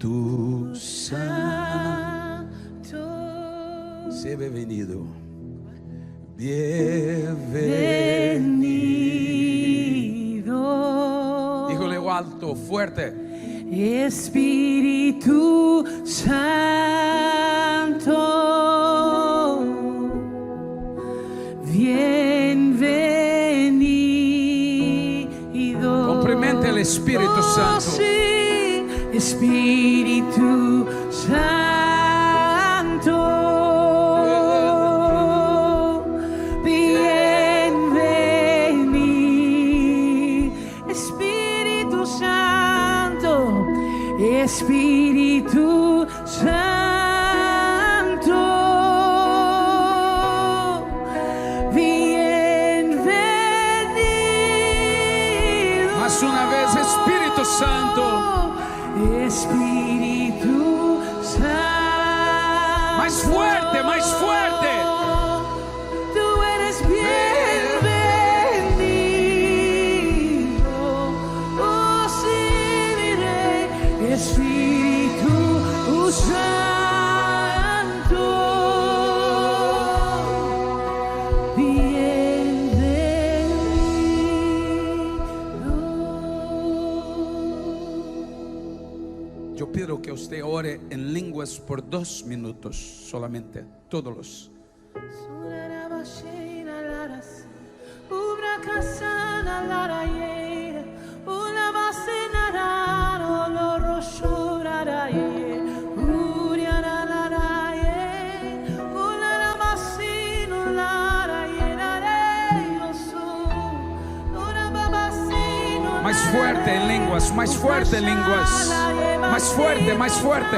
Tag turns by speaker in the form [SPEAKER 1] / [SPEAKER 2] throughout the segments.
[SPEAKER 1] Espíritu Santo, sea bienvenido. Bienvenido. Dígole alto, fuerte.
[SPEAKER 2] Espíritu Santo, bienvenido.
[SPEAKER 1] Cumplimente el Espíritu Santo.
[SPEAKER 2] Sí, Espíritu Santo, bienvenido. Espíritu Santo, Espíritu Santo, bienvenido.
[SPEAKER 1] Más una vez, Espíritu Santo.
[SPEAKER 2] Espíritu Santo.
[SPEAKER 1] Más fuerte, más fuerte.
[SPEAKER 2] Tú eres bienvenido. Oh, sí, mi Rey. Espíritu Santo, bienvenido.
[SPEAKER 1] Yo pido que usted ore en lenguas por 2 minutos solamente, todos los. Más fuerte en lenguas, más fuerte en lenguas, más fuerte, más fuerte,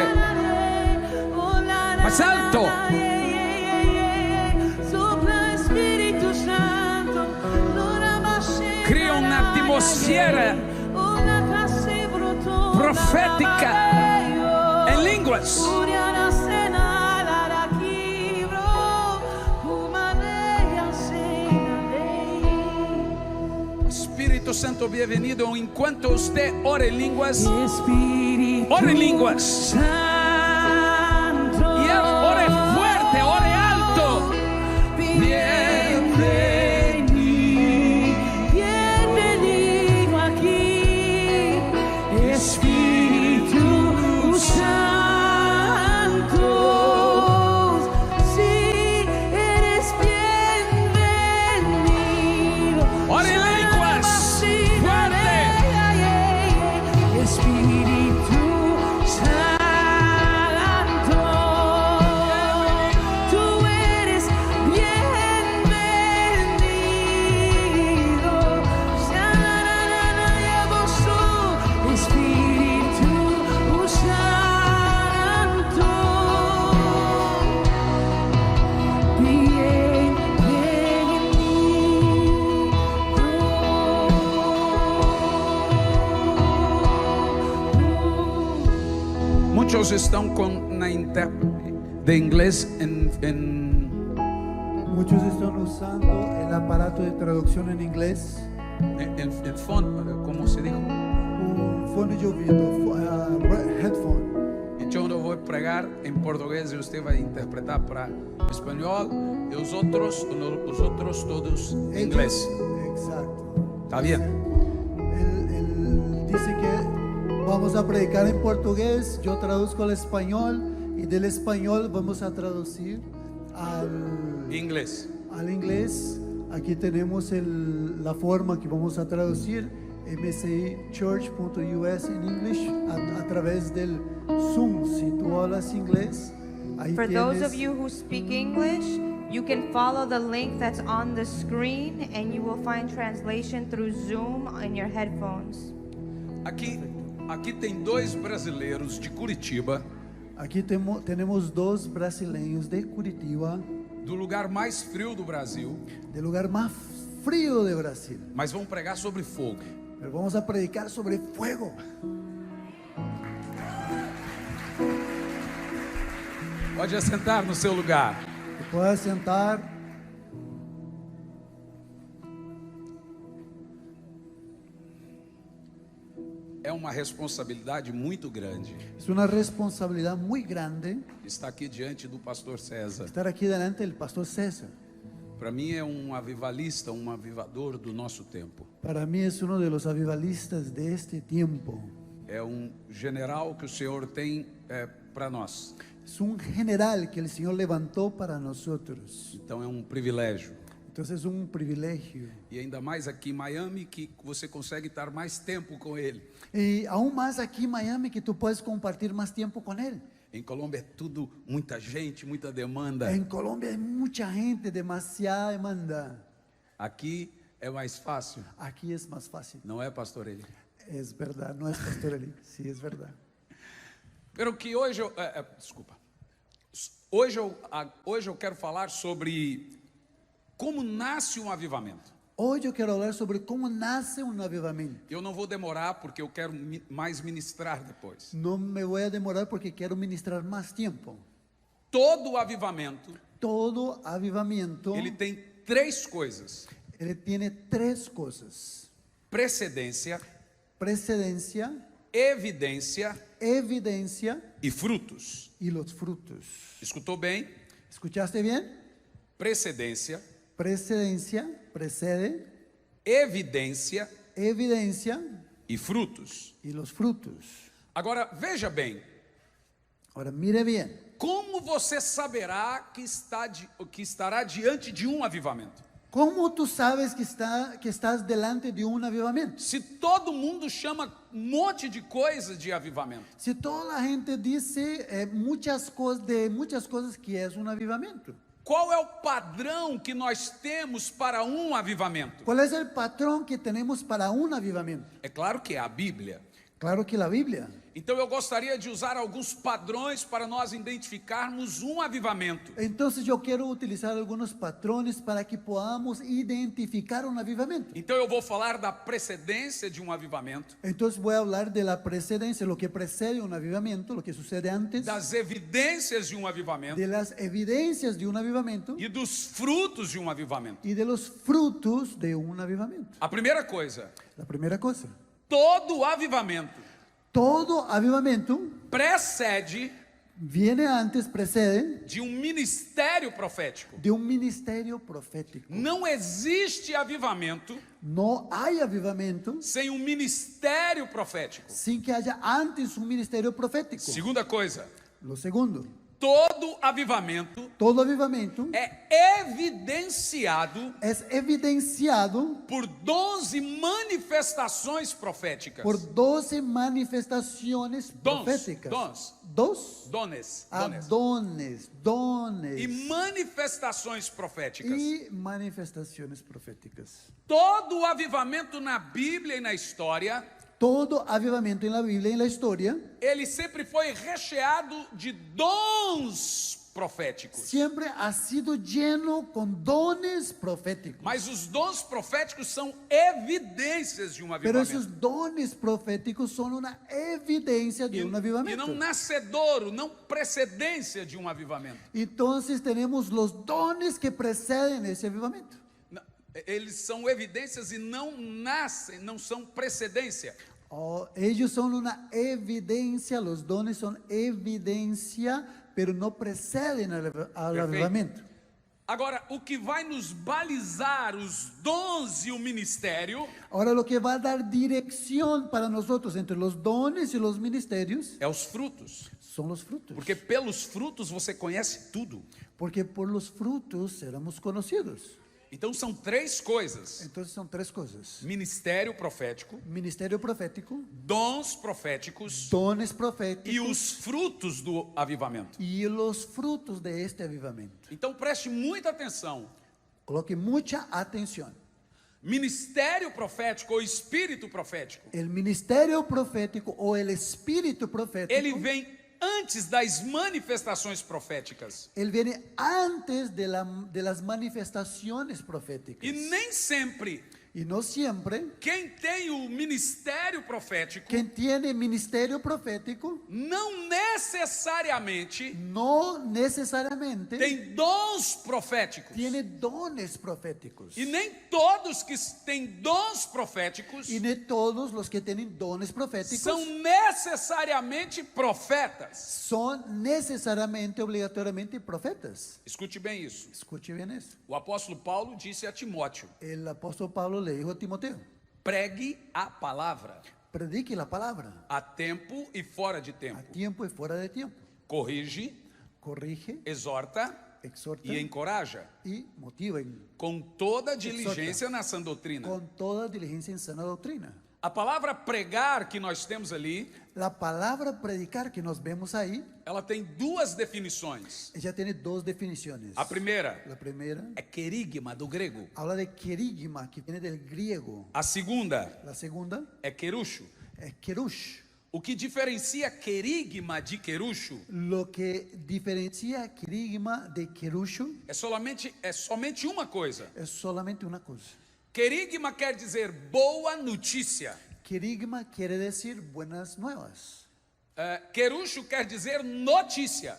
[SPEAKER 1] más alto. Crea una atmósfera profética en lenguas. Espíritu Santo, bienvenido. En cuanto usted ore en lenguas, ore en lenguas. Y ore fuerte, ore alto.
[SPEAKER 2] Bienvenido aquí, Espíritu Santo. Sí, eres bienvenido.
[SPEAKER 1] Ore en lenguas. Fuerte.
[SPEAKER 2] Espíritu Santo, tú eres bienvenido. Espíritu Santo,
[SPEAKER 1] Muchos están con una de inglés
[SPEAKER 3] Muchos están usando el aparato de traducción en inglés,
[SPEAKER 1] el fondo, ¿cómo se dijo?
[SPEAKER 3] un fone de ouvido, headphone.
[SPEAKER 1] Yo no voy a pregar en portugués y usted va a interpretar para español y los otros todos en inglés.
[SPEAKER 3] Exacto.
[SPEAKER 1] ¿Está bien?
[SPEAKER 3] Él dice que vamos a predicar en portugués, yo traduzco al español y del español vamos a traducir
[SPEAKER 1] Inglés.
[SPEAKER 3] al inglés. Aquí tenemos la forma que vamos a traducir, mcichurch.us en English, a través del Zoom. Si tú hablas inglés, ahí
[SPEAKER 4] For
[SPEAKER 3] tienes.
[SPEAKER 4] those of you who speak English, you can follow the link that's on the screen and you will find translation through Zoom in your headphones.
[SPEAKER 1] Aqui tem 2 brasileiros de Curitiba,
[SPEAKER 3] Aquí tenemos dos brasileños de Curitiba,
[SPEAKER 1] do lugar mais frio do Brasil,
[SPEAKER 3] del lugar más frío de Brasil.
[SPEAKER 1] mas vão pregar sobre fogo.
[SPEAKER 3] Pero vamos a predicar sobre fuego.
[SPEAKER 1] Pode assentar no seu lugar.
[SPEAKER 3] Te puedes sentar.
[SPEAKER 1] É uma responsabilidade muito grande
[SPEAKER 3] Es una responsabilidad muy grande
[SPEAKER 1] estar aqui diante do pastor César.
[SPEAKER 3] estar aquí delante del pastor César.
[SPEAKER 1] Para mim é um avivalista, um avivador do nosso tempo.
[SPEAKER 3] Para mí es uno de los avivalistas de este tiempo.
[SPEAKER 1] É um general que o Senhor tem para nós.
[SPEAKER 3] Es un general que el Señor levantó para nosotros.
[SPEAKER 1] Então é um privilégio.
[SPEAKER 3] Entonces es un privilegio.
[SPEAKER 1] E ainda mais aqui em Miami, que você consegue estar mais tempo com ele.
[SPEAKER 3] Y aún más aquí en Miami, que tú puedes compartir más tiempo con él.
[SPEAKER 1] Em Colômbia é tudo, muita gente, muita demanda.
[SPEAKER 3] En Colombia hay mucha gente, demasiada demanda.
[SPEAKER 1] Aqui é mais fácil,
[SPEAKER 3] Aquí es más fácil.
[SPEAKER 1] não é, pastor Eli?
[SPEAKER 3] Es verdad, no es pastor Eli. Sí, es verdad.
[SPEAKER 1] Pero que hoje eu, desculpa. Hoje eu quero falar sobre como nasce um avivamento.
[SPEAKER 3] Hoy yo quiero hablar sobre cómo nace un avivamiento.
[SPEAKER 1] Eu não vou demorar porque eu quero mais ministrar depois.
[SPEAKER 3] No me voy a demorar porque quiero ministrar más tiempo.
[SPEAKER 1] Todo avivamento,
[SPEAKER 3] Todo avivamiento,
[SPEAKER 1] ele tem três coisas:
[SPEAKER 3] él tiene tres cosas:
[SPEAKER 1] precedência,
[SPEAKER 3] precedencia,
[SPEAKER 1] evidência
[SPEAKER 3] evidencia
[SPEAKER 1] e frutos.
[SPEAKER 3] y los frutos.
[SPEAKER 1] Escutou bem?
[SPEAKER 3] ¿Escuchaste bien?
[SPEAKER 1] Precedência,
[SPEAKER 3] Precedencia, precede,
[SPEAKER 1] evidência
[SPEAKER 3] evidencia
[SPEAKER 1] e frutos.
[SPEAKER 3] y los frutos.
[SPEAKER 1] Agora, veja bem,
[SPEAKER 3] Ahora mire bien,
[SPEAKER 1] como você saberá que estará diante de um avivamento?
[SPEAKER 3] ¿cómo tú sabes que estás delante de un avivamiento?
[SPEAKER 1] Se todo mundo chama um monte de coisas de avivamento.
[SPEAKER 3] Si toda la gente dice muchas cosas que es un avivamiento.
[SPEAKER 1] Qual é o padrão que nós temos para um avivamento?
[SPEAKER 3] ¿Cuál es el patrón que tenemos para un avivamiento?
[SPEAKER 1] É claro que é a Bíblia.
[SPEAKER 3] Claro que la Biblia.
[SPEAKER 1] Então eu gostaria de usar alguns padrões para nós identificarmos um avivamento.
[SPEAKER 3] Entonces yo quiero utilizar algunos patrones para que podamos identificar un avivamiento.
[SPEAKER 1] Então eu vou falar da precedência de um avivamento,
[SPEAKER 3] Entonces voy a hablar de la precedencia, lo que precede un avivamiento, lo que sucede antes,
[SPEAKER 1] das evidências de um avivamento
[SPEAKER 3] de las evidencias de un avivamiento
[SPEAKER 1] e dos frutos de um avivamento.
[SPEAKER 3] y de los frutos de un avivamiento.
[SPEAKER 1] A primeira coisa,
[SPEAKER 3] La primera cosa,
[SPEAKER 1] todo avivamento
[SPEAKER 3] todo avivamiento
[SPEAKER 1] precede
[SPEAKER 3] precede
[SPEAKER 1] de um ministério profético.
[SPEAKER 3] de un ministerio profético.
[SPEAKER 1] Não existe avivamento
[SPEAKER 3] No hay avivamiento
[SPEAKER 1] sem um ministério profético.
[SPEAKER 3] sin que haya antes un ministerio profético.
[SPEAKER 1] Segunda coisa,
[SPEAKER 3] Lo segundo,
[SPEAKER 1] todo avivamento
[SPEAKER 3] todo avivamiento
[SPEAKER 1] é evidenciado
[SPEAKER 3] es evidenciado
[SPEAKER 1] por 12 manifestações proféticas.
[SPEAKER 3] por 12 manifestaciones proféticas.
[SPEAKER 1] Dones
[SPEAKER 3] Dones
[SPEAKER 1] e manifestações proféticas.
[SPEAKER 3] y manifestaciones proféticas.
[SPEAKER 1] Todo avivamento na Bíblia e na história,
[SPEAKER 3] Todo avivamiento en la Biblia y en la historia
[SPEAKER 1] ele sempre foi recheado de dons proféticos.
[SPEAKER 3] siempre ha sido lleno con dones proféticos.
[SPEAKER 1] Mas os dons proféticos são evidências de um
[SPEAKER 3] Pero
[SPEAKER 1] avivamento.
[SPEAKER 3] esos dones proféticos son una evidencia de un
[SPEAKER 1] E não
[SPEAKER 3] avivamiento.
[SPEAKER 1] nascedouro, não precedência de um avivamento.
[SPEAKER 3] Entonces tenemos los dones que preceden ese avivamiento.
[SPEAKER 1] Não, eles são evidências e não nascem, não são precedência.
[SPEAKER 3] Ellos son una evidencia, los dones son evidencia, pero no preceden al avivamiento.
[SPEAKER 1] Agora, o que vai nos balizar os dons e o ministério
[SPEAKER 3] Ahora lo que va a dar dirección para nosotros entre los dones y los ministerios
[SPEAKER 1] é os frutos.
[SPEAKER 3] son los frutos.
[SPEAKER 1] Porque pelos frutos você conhece tudo.
[SPEAKER 3] Porque por los frutos seremos conocidos.
[SPEAKER 1] Então são três coisas:
[SPEAKER 3] Entonces son tres cosas:
[SPEAKER 1] ministério profético,
[SPEAKER 3] ministerio profético,
[SPEAKER 1] dons proféticos
[SPEAKER 3] dones
[SPEAKER 1] e
[SPEAKER 3] proféticos
[SPEAKER 1] os frutos do avivamento.
[SPEAKER 3] y los frutos de este avivamiento.
[SPEAKER 1] Então preste muita atenção.
[SPEAKER 3] Coloque mucha atención.
[SPEAKER 1] Ministério profético ou espírito profético,
[SPEAKER 3] El ministerio profético o el espíritu profético,
[SPEAKER 1] ele vem antes das manifestações proféticas.
[SPEAKER 3] él viene antes de las manifestaciones proféticas.
[SPEAKER 1] E nem sempre
[SPEAKER 3] Y no siempre,
[SPEAKER 1] quem tem o ministério profético
[SPEAKER 3] quien tiene ministerio profético
[SPEAKER 1] não necessariamente
[SPEAKER 3] no necesariamente
[SPEAKER 1] tem dons proféticos.
[SPEAKER 3] tiene dones proféticos.
[SPEAKER 1] E nem todos que têm dons proféticos
[SPEAKER 3] Y no todos los que tienen dones proféticos
[SPEAKER 1] são necessariamente profetas.
[SPEAKER 3] son necesariamente, obligatoriamente profetas.
[SPEAKER 1] Escute bem isso.
[SPEAKER 3] Escuche bien eso.
[SPEAKER 1] O apóstolo Paulo disse a Timóteo:
[SPEAKER 3] El apóstol Pablo le dijo a Timoteo,
[SPEAKER 1] pregue a palavra
[SPEAKER 3] predique la palabra
[SPEAKER 1] a tempo e fora de
[SPEAKER 3] a
[SPEAKER 1] tempo.
[SPEAKER 3] tiempo y fuera de tiempo.
[SPEAKER 1] Corrige,
[SPEAKER 3] Corrige,
[SPEAKER 1] exorta
[SPEAKER 3] exhorta
[SPEAKER 1] e encoraja
[SPEAKER 3] y motiva
[SPEAKER 1] com toda diligência na sã doutrina.
[SPEAKER 3] con toda diligencia en sana doctrina.
[SPEAKER 1] A palavra pregar que nós temos ali,
[SPEAKER 3] La palabra predicar que nos vemos ahí,
[SPEAKER 1] ela tem duas definições.
[SPEAKER 3] ella tiene dos definiciones.
[SPEAKER 1] A primeira
[SPEAKER 3] La primera
[SPEAKER 1] é querigma, do grego.
[SPEAKER 3] habla de querigma, que viene del griego.
[SPEAKER 1] A segunda
[SPEAKER 3] La segunda
[SPEAKER 1] é querucho.
[SPEAKER 3] es kerush.
[SPEAKER 1] O que diferencia querigma de querucho
[SPEAKER 3] Lo que diferencia querigma de kerusho
[SPEAKER 1] é somente uma coisa.
[SPEAKER 3] es solamente una cosa.
[SPEAKER 1] Querigma quer dizer boa notícia.
[SPEAKER 3] Querigma quiere decir buenas nuevas.
[SPEAKER 1] Querucho quer dizer notícia.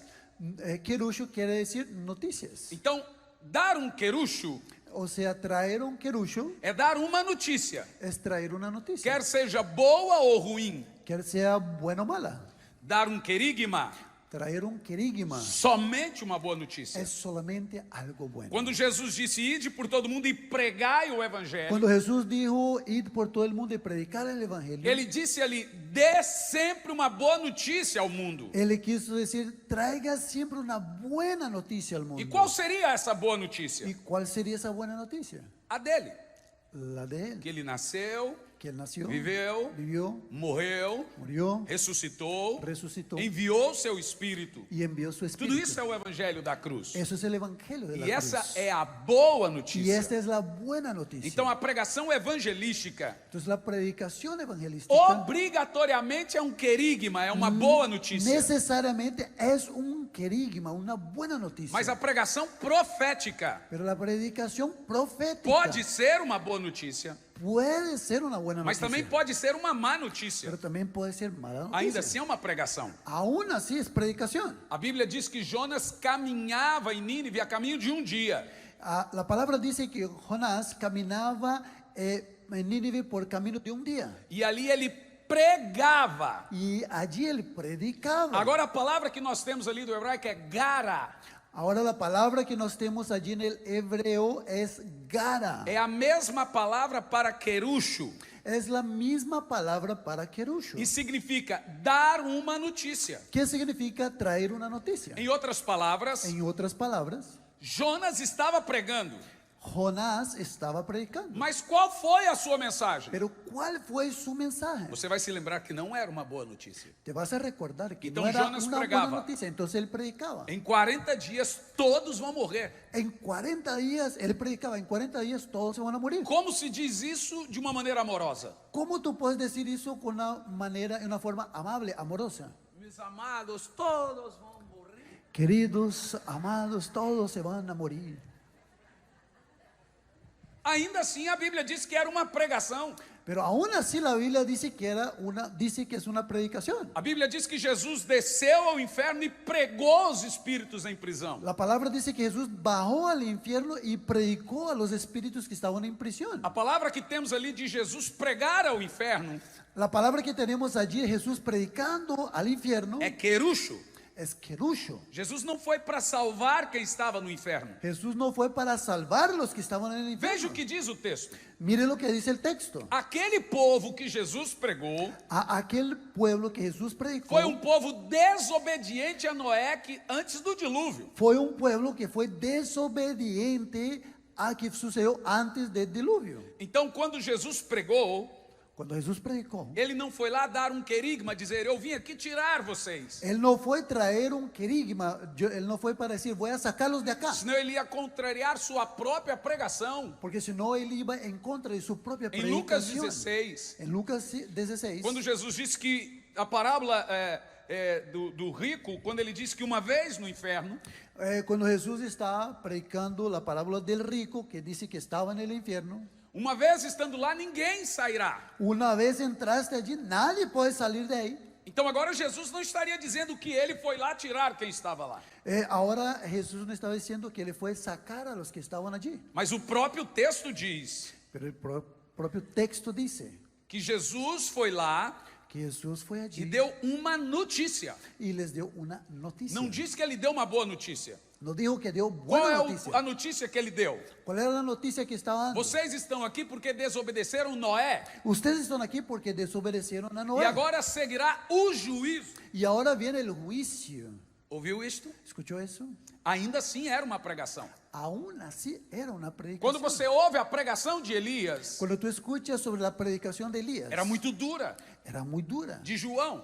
[SPEAKER 3] Kerusho quiere decir noticias.
[SPEAKER 1] Então, dar um querucho
[SPEAKER 3] O sea, traer un kerusho
[SPEAKER 1] é dar uma notícia,
[SPEAKER 3] es traer una noticia.
[SPEAKER 1] quer seja boa ou ruim.
[SPEAKER 3] Quer sea buena o mala.
[SPEAKER 1] Dar um querigma,
[SPEAKER 3] Traer un querigma
[SPEAKER 1] somente uma boa notícia.
[SPEAKER 3] es solamente algo bueno.
[SPEAKER 1] Quando Jesus disse: ide por todo mundo e pregai o evangelho,
[SPEAKER 3] Cuando Jesús dijo, id por todo el mundo y predicar el evangelio,
[SPEAKER 1] ele disse ali: dê sempre uma boa notícia ao mundo.
[SPEAKER 3] Él le quiso decir, traiga siempre una buena noticia al mundo.
[SPEAKER 1] E qual seria essa boa notícia?
[SPEAKER 3] ¿Y cuál sería esa buena noticia?
[SPEAKER 1] A dele,
[SPEAKER 3] La de él,
[SPEAKER 1] que ele nasceu,
[SPEAKER 3] que él nació,
[SPEAKER 1] viveu,
[SPEAKER 3] vivió,
[SPEAKER 1] morreu,
[SPEAKER 3] murió,
[SPEAKER 1] ressuscitou,
[SPEAKER 3] resucitó
[SPEAKER 1] enviou seu espírito.
[SPEAKER 3] y envió su espíritu.
[SPEAKER 1] Tudo isso é o evangelho da cruz.
[SPEAKER 3] Eso es el evangelio de la
[SPEAKER 1] E essa
[SPEAKER 3] cruz.
[SPEAKER 1] é a boa
[SPEAKER 3] Y
[SPEAKER 1] notícia.
[SPEAKER 3] esta es la buena noticia.
[SPEAKER 1] Então a pregação evangelística
[SPEAKER 3] Entonces la predicación evangelística
[SPEAKER 1] obrigatoriamente é um querigma, é uma boa notícia.
[SPEAKER 3] necesariamente es un querigma, una buena noticia.
[SPEAKER 1] Mas a pregação profética
[SPEAKER 3] Pero la predicación profética
[SPEAKER 1] pode ser uma boa notícia,
[SPEAKER 3] puede ser una buena
[SPEAKER 1] mas
[SPEAKER 3] noticia,
[SPEAKER 1] também pode ser uma má notícia.
[SPEAKER 3] pero también puede ser mala noticia.
[SPEAKER 1] Ainda assim é uma pregação.
[SPEAKER 3] Aún así es predicación.
[SPEAKER 1] A Bíblia diz que Jonas caminhava em Nínive a caminho de um dia.
[SPEAKER 3] La palabra dice que Jonás caminaba en Nínive por camino de un día.
[SPEAKER 1] E ali ele pregava.
[SPEAKER 3] Y allí él predicaba.
[SPEAKER 1] Agora a palavra que nós temos ali do hebraico é gara.
[SPEAKER 3] Ahora la palabra que nos tenemos allí en el hebreo es gara.
[SPEAKER 1] É a mesma palavra para querucho.
[SPEAKER 3] Es la misma palabra para querusho.
[SPEAKER 1] E significa dar uma notícia.
[SPEAKER 3] ¿Qué significa traer una noticia?
[SPEAKER 1] Em outras palavras,
[SPEAKER 3] En otras palabras,
[SPEAKER 1] Jonas estava pregando.
[SPEAKER 3] Jonás estaba predicando.
[SPEAKER 1] Mas qual foi a sua mensagem?
[SPEAKER 3] Pero ¿cuál fue su mensaje?
[SPEAKER 1] Você vai se lembrar que não era uma boa notícia.
[SPEAKER 3] Te vas a recordar que
[SPEAKER 1] Então
[SPEAKER 3] no era
[SPEAKER 1] Jonas
[SPEAKER 3] una
[SPEAKER 1] pregaba.
[SPEAKER 3] buena noticia. Entonces él predicaba.
[SPEAKER 1] Em 40 dias todos vão morrer.
[SPEAKER 3] En 40 días, él predicaba, en 40 días todos se van a morir.
[SPEAKER 1] Como se diz isso de uma maneira amorosa?
[SPEAKER 3] ¿Cómo tú puedes decir eso con una manera, en una forma amable, amorosa?
[SPEAKER 1] Meus amados, todos vão morrer.
[SPEAKER 3] Queridos, amados, todos se van a morir.
[SPEAKER 1] Ainda assim a Bíblia diz que era uma pregação.
[SPEAKER 3] Pero aún así la Biblia dice que es una predicación.
[SPEAKER 1] A Bíblia diz que Jesus desceu ao inferno e pregou os espíritos em prisão.
[SPEAKER 3] La palabra dice que Jesús bajó al infierno y predicó a los espíritus que estaban en prisión.
[SPEAKER 1] A palavra que temos ali de Jesus pregar ao inferno
[SPEAKER 3] La palabra que tenemos allí, Jesús predicando al infierno,
[SPEAKER 1] é querucho.
[SPEAKER 3] es querusho.
[SPEAKER 1] Jesus não foi para salvar quem estava no inferno.
[SPEAKER 3] Jesús no fue para salvar los que estaban en el
[SPEAKER 1] Veja
[SPEAKER 3] infierno.
[SPEAKER 1] o que diz o texto.
[SPEAKER 3] Mire lo que dice el texto.
[SPEAKER 1] Aquele povo que Jesus pregou
[SPEAKER 3] A aquel pueblo que Jesús predicó
[SPEAKER 1] foi um povo desobediente a Noé antes do dilúvio.
[SPEAKER 3] fue un pueblo que fue desobediente a que sucedió antes del diluvio.
[SPEAKER 1] Então, quando Jesus pregou,
[SPEAKER 3] Cuando Jesús predicó,
[SPEAKER 1] ele não foi lá dar um querigma, dizer: eu vim aqui tirar vocês.
[SPEAKER 3] él no fue traer un querigma, él no fue para decir voy a sacarlos de acá,
[SPEAKER 1] Senão ele ia contrariar sua própria pregação.
[SPEAKER 3] porque si no él iba en contra de su propia
[SPEAKER 1] Em Lucas
[SPEAKER 3] predicación.
[SPEAKER 1] 16,
[SPEAKER 3] En Lucas 16,
[SPEAKER 1] quando Jesus disse que a parábola do rico, quando ele disse que uma vez no inferno,
[SPEAKER 3] cuando Jesús está predicando la parábola del rico que dice que estaba en el infierno,
[SPEAKER 1] Uma vez estando lá, ninguém sairá.
[SPEAKER 3] Una vez entraste allí, nadie puede salir de ahí.
[SPEAKER 1] Então agora Jesus não estaria dizendo que ele foi lá tirar quem estava lá.
[SPEAKER 3] Ahora Jesús no estaba diciendo que él fue a sacar a los que estaban allí.
[SPEAKER 1] Mas o próprio texto diz
[SPEAKER 3] Pero el propio texto dice
[SPEAKER 1] que Jesus foi lá
[SPEAKER 3] que Jesús fue
[SPEAKER 1] e
[SPEAKER 3] allí
[SPEAKER 1] deu uma notícia.
[SPEAKER 3] y les dio una noticia.
[SPEAKER 1] Não diz que ele deu uma boa notícia.
[SPEAKER 3] No dijo que dio
[SPEAKER 1] Qual
[SPEAKER 3] buena
[SPEAKER 1] é
[SPEAKER 3] noticia.
[SPEAKER 1] a notícia que ele deu?
[SPEAKER 3] ¿Cuál era la noticia que estaba dando?
[SPEAKER 1] Vocês estão aqui porque desobedeceram Noé.
[SPEAKER 3] Ustedes están aquí porque desobedecieron a Noé.
[SPEAKER 1] E agora seguirá o juízo.
[SPEAKER 3] Y ahora viene el juicio.
[SPEAKER 1] Ouviu isto?
[SPEAKER 3] ¿Escuchó eso?
[SPEAKER 1] Ainda assim era uma pregação.
[SPEAKER 3] Aún así era una predicación.
[SPEAKER 1] Quando você ouve a pregação de Elias,
[SPEAKER 3] Cuando tú escuchas sobre la predicación de Elías,
[SPEAKER 1] era muito dura.
[SPEAKER 3] era muy dura.
[SPEAKER 1] De João,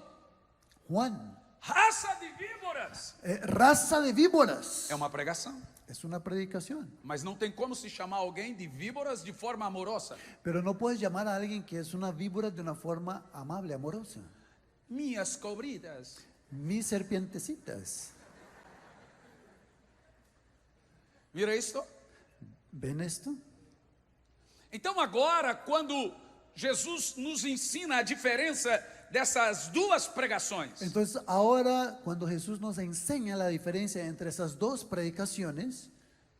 [SPEAKER 3] Juan,
[SPEAKER 1] raça de víboras.
[SPEAKER 3] raza de víboras.
[SPEAKER 1] É uma pregação.
[SPEAKER 3] Es una predicación.
[SPEAKER 1] Mas não tem como se chamar alguém de víboras de forma amorosa.
[SPEAKER 3] Pero no puedes llamar a alguien que es una víbora de una forma amable, amorosa.
[SPEAKER 1] Minhas cobridas.
[SPEAKER 3] Mis serpientecitas.
[SPEAKER 1] Mira isto?
[SPEAKER 3] ¿Ven esto?
[SPEAKER 1] Então agora, quando Jesus nos ensina a diferença dessas duas pregações,
[SPEAKER 3] Entonces ahora cuando Jesús nos enseña la diferencia entre esas dos predicaciones,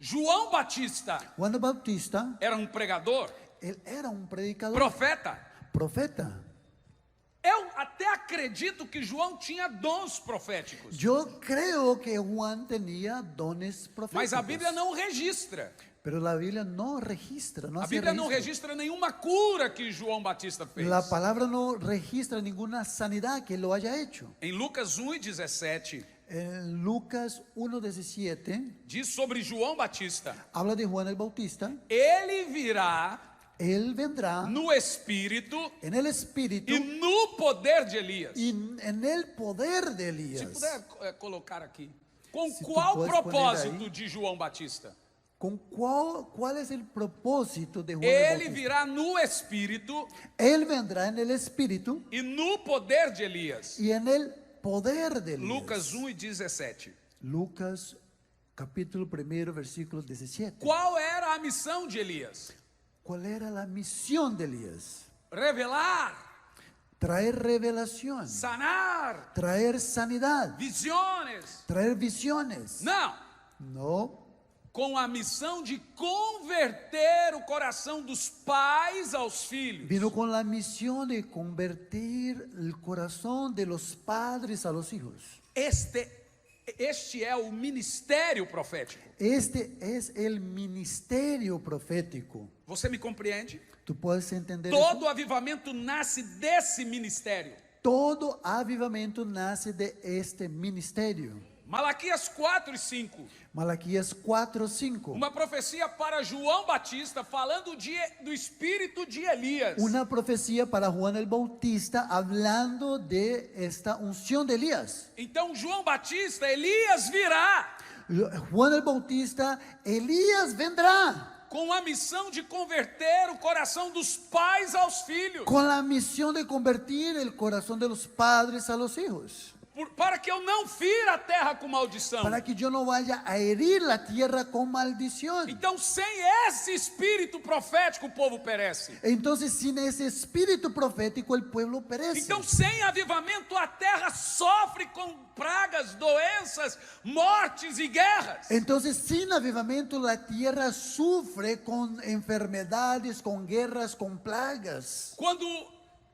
[SPEAKER 1] João Batista
[SPEAKER 3] Juan el Bautista,
[SPEAKER 1] era um pregador,
[SPEAKER 3] él era un predicador,
[SPEAKER 1] profeta.
[SPEAKER 3] profeta.
[SPEAKER 1] Eu até acredito que João tinha dons proféticos,
[SPEAKER 3] Yo creo que Juan tenía dones proféticos.
[SPEAKER 1] mas a Bíblia não registra.
[SPEAKER 3] Pero la Biblia no registra, no
[SPEAKER 1] A
[SPEAKER 3] hace
[SPEAKER 1] Bíblia não
[SPEAKER 3] registro.
[SPEAKER 1] registra nenhuma cura que João Batista fez.
[SPEAKER 3] La palabra no registra ninguna sanidad que lo haya hecho.
[SPEAKER 1] Em Lucas 1:17,
[SPEAKER 3] En Lucas 1:17
[SPEAKER 1] diz sobre João Batista:
[SPEAKER 3] habla de Juan el Bautista.
[SPEAKER 1] ele virá
[SPEAKER 3] Él vendrá
[SPEAKER 1] no espírito
[SPEAKER 3] en el espíritu
[SPEAKER 1] e no poder de Elias.
[SPEAKER 3] y en el poder de
[SPEAKER 1] Se
[SPEAKER 3] Elías.
[SPEAKER 1] puder colocar aqui. Com
[SPEAKER 3] Se tu
[SPEAKER 1] qual
[SPEAKER 3] puedes poner
[SPEAKER 1] propósito
[SPEAKER 3] aí.
[SPEAKER 1] de João Batista?
[SPEAKER 3] ¿Cuál es el propósito de Juan el
[SPEAKER 1] Ele
[SPEAKER 3] Bautista?
[SPEAKER 1] virá no espírito
[SPEAKER 3] Él vendrá en el espíritu
[SPEAKER 1] e no poder de Elias.
[SPEAKER 3] y en el poder de Elías.
[SPEAKER 1] Lucas 1:17.
[SPEAKER 3] Lucas capítulo 1, versículo 17.
[SPEAKER 1] Qual era a missão de Elias?
[SPEAKER 3] ¿Cuál era la misión de Elías?
[SPEAKER 1] Revelar,
[SPEAKER 3] Traer revelación,
[SPEAKER 1] sanar,
[SPEAKER 3] traer sanidad,
[SPEAKER 1] visiones.
[SPEAKER 3] traer visiones.
[SPEAKER 1] Não,
[SPEAKER 3] No,
[SPEAKER 1] com a missão de converter o coração dos pais aos filhos.
[SPEAKER 3] vino con la misión de convertir el corazón de los padres a los hijos.
[SPEAKER 1] Este é o ministério profético.
[SPEAKER 3] Este es el ministerio profético.
[SPEAKER 1] Você me compreende?
[SPEAKER 3] ¿Tú puedes entender
[SPEAKER 1] Todo
[SPEAKER 3] eso?
[SPEAKER 1] avivamento nasce desse ministério.
[SPEAKER 3] Todo avivamiento nace de este ministerio.
[SPEAKER 1] Malaquias 4:5.
[SPEAKER 3] Malaquías 4:5.
[SPEAKER 1] Uma profecia para João Batista falando do espírito de Elias.
[SPEAKER 3] Una profecía para Juan el Bautista hablando de esta unción de Elías.
[SPEAKER 1] Então João Batista, Elias virá
[SPEAKER 3] Juan el Bautista, Elías vendrá
[SPEAKER 1] com a missão de converter o coração dos pais aos filhos.
[SPEAKER 3] con la misión de convertir el corazón de los padres a los hijos.
[SPEAKER 1] Para que eu não fira a terra com maldição.
[SPEAKER 3] Para que yo no vaya a herir la tierra con maldición.
[SPEAKER 1] Então, sem esse espírito profético, o povo perece.
[SPEAKER 3] Entonces, sin ese espíritu profético, el pueblo perece.
[SPEAKER 1] Então, sem avivamento, a terra sofre com pragas, doenças, mortes e guerras.
[SPEAKER 3] Entonces, sin avivamiento, la tierra sufre con enfermedades, con guerras, con plagas.
[SPEAKER 1] Quando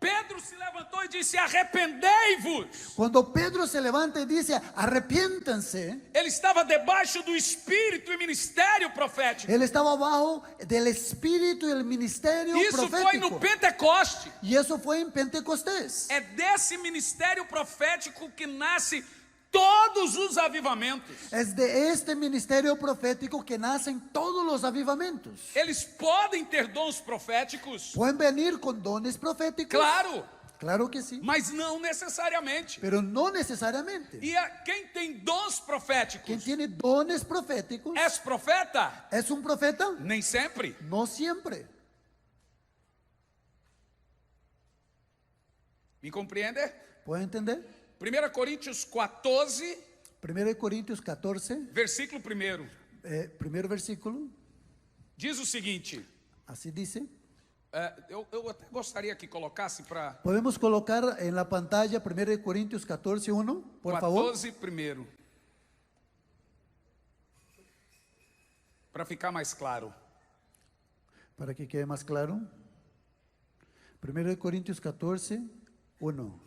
[SPEAKER 1] Pedro se levantou e disse: arrependei-vos.
[SPEAKER 3] Cuando Pedro se levanta y dice, arrepiéntanse,
[SPEAKER 1] Ele estava debaixo do espírito e ministério profético.
[SPEAKER 3] él estaba abajo del espíritu y el ministerio
[SPEAKER 1] Isso foi no
[SPEAKER 3] profético.
[SPEAKER 1] Pentecoste.
[SPEAKER 3] Y eso fue en Pentecostés.
[SPEAKER 1] É desse ministério profético que nasce todos os avivamentos.
[SPEAKER 3] Es de este ministerio profético que nacen todos los avivamientos.
[SPEAKER 1] Eles podem ter dons proféticos,
[SPEAKER 3] Pueden venir con dones proféticos.
[SPEAKER 1] claro,
[SPEAKER 3] Claro que sí.
[SPEAKER 1] mas não necessariamente.
[SPEAKER 3] Pero no necesariamente.
[SPEAKER 1] E quem tem dons
[SPEAKER 3] Quien
[SPEAKER 1] proféticos
[SPEAKER 3] tiene dones proféticos
[SPEAKER 1] é profeta?
[SPEAKER 3] es un profeta.
[SPEAKER 1] Nem sempre.
[SPEAKER 3] No siempre.
[SPEAKER 1] Me compreende?
[SPEAKER 3] ¿Pueden entender?
[SPEAKER 1] 1 Coríntios 14,
[SPEAKER 3] 1 Corintios 14,
[SPEAKER 1] versículo 1.
[SPEAKER 3] primer versículo,
[SPEAKER 1] Diz o seguinte:
[SPEAKER 3] así dice:
[SPEAKER 1] Eu até gostaria que colocasse para
[SPEAKER 3] Podemos colocar en la pantalla 1 Corintios 14, 1, por favor.
[SPEAKER 1] 14 primeiro. Para ficar mais claro.
[SPEAKER 3] Para que quede más claro. 1 Corintios 14, 1.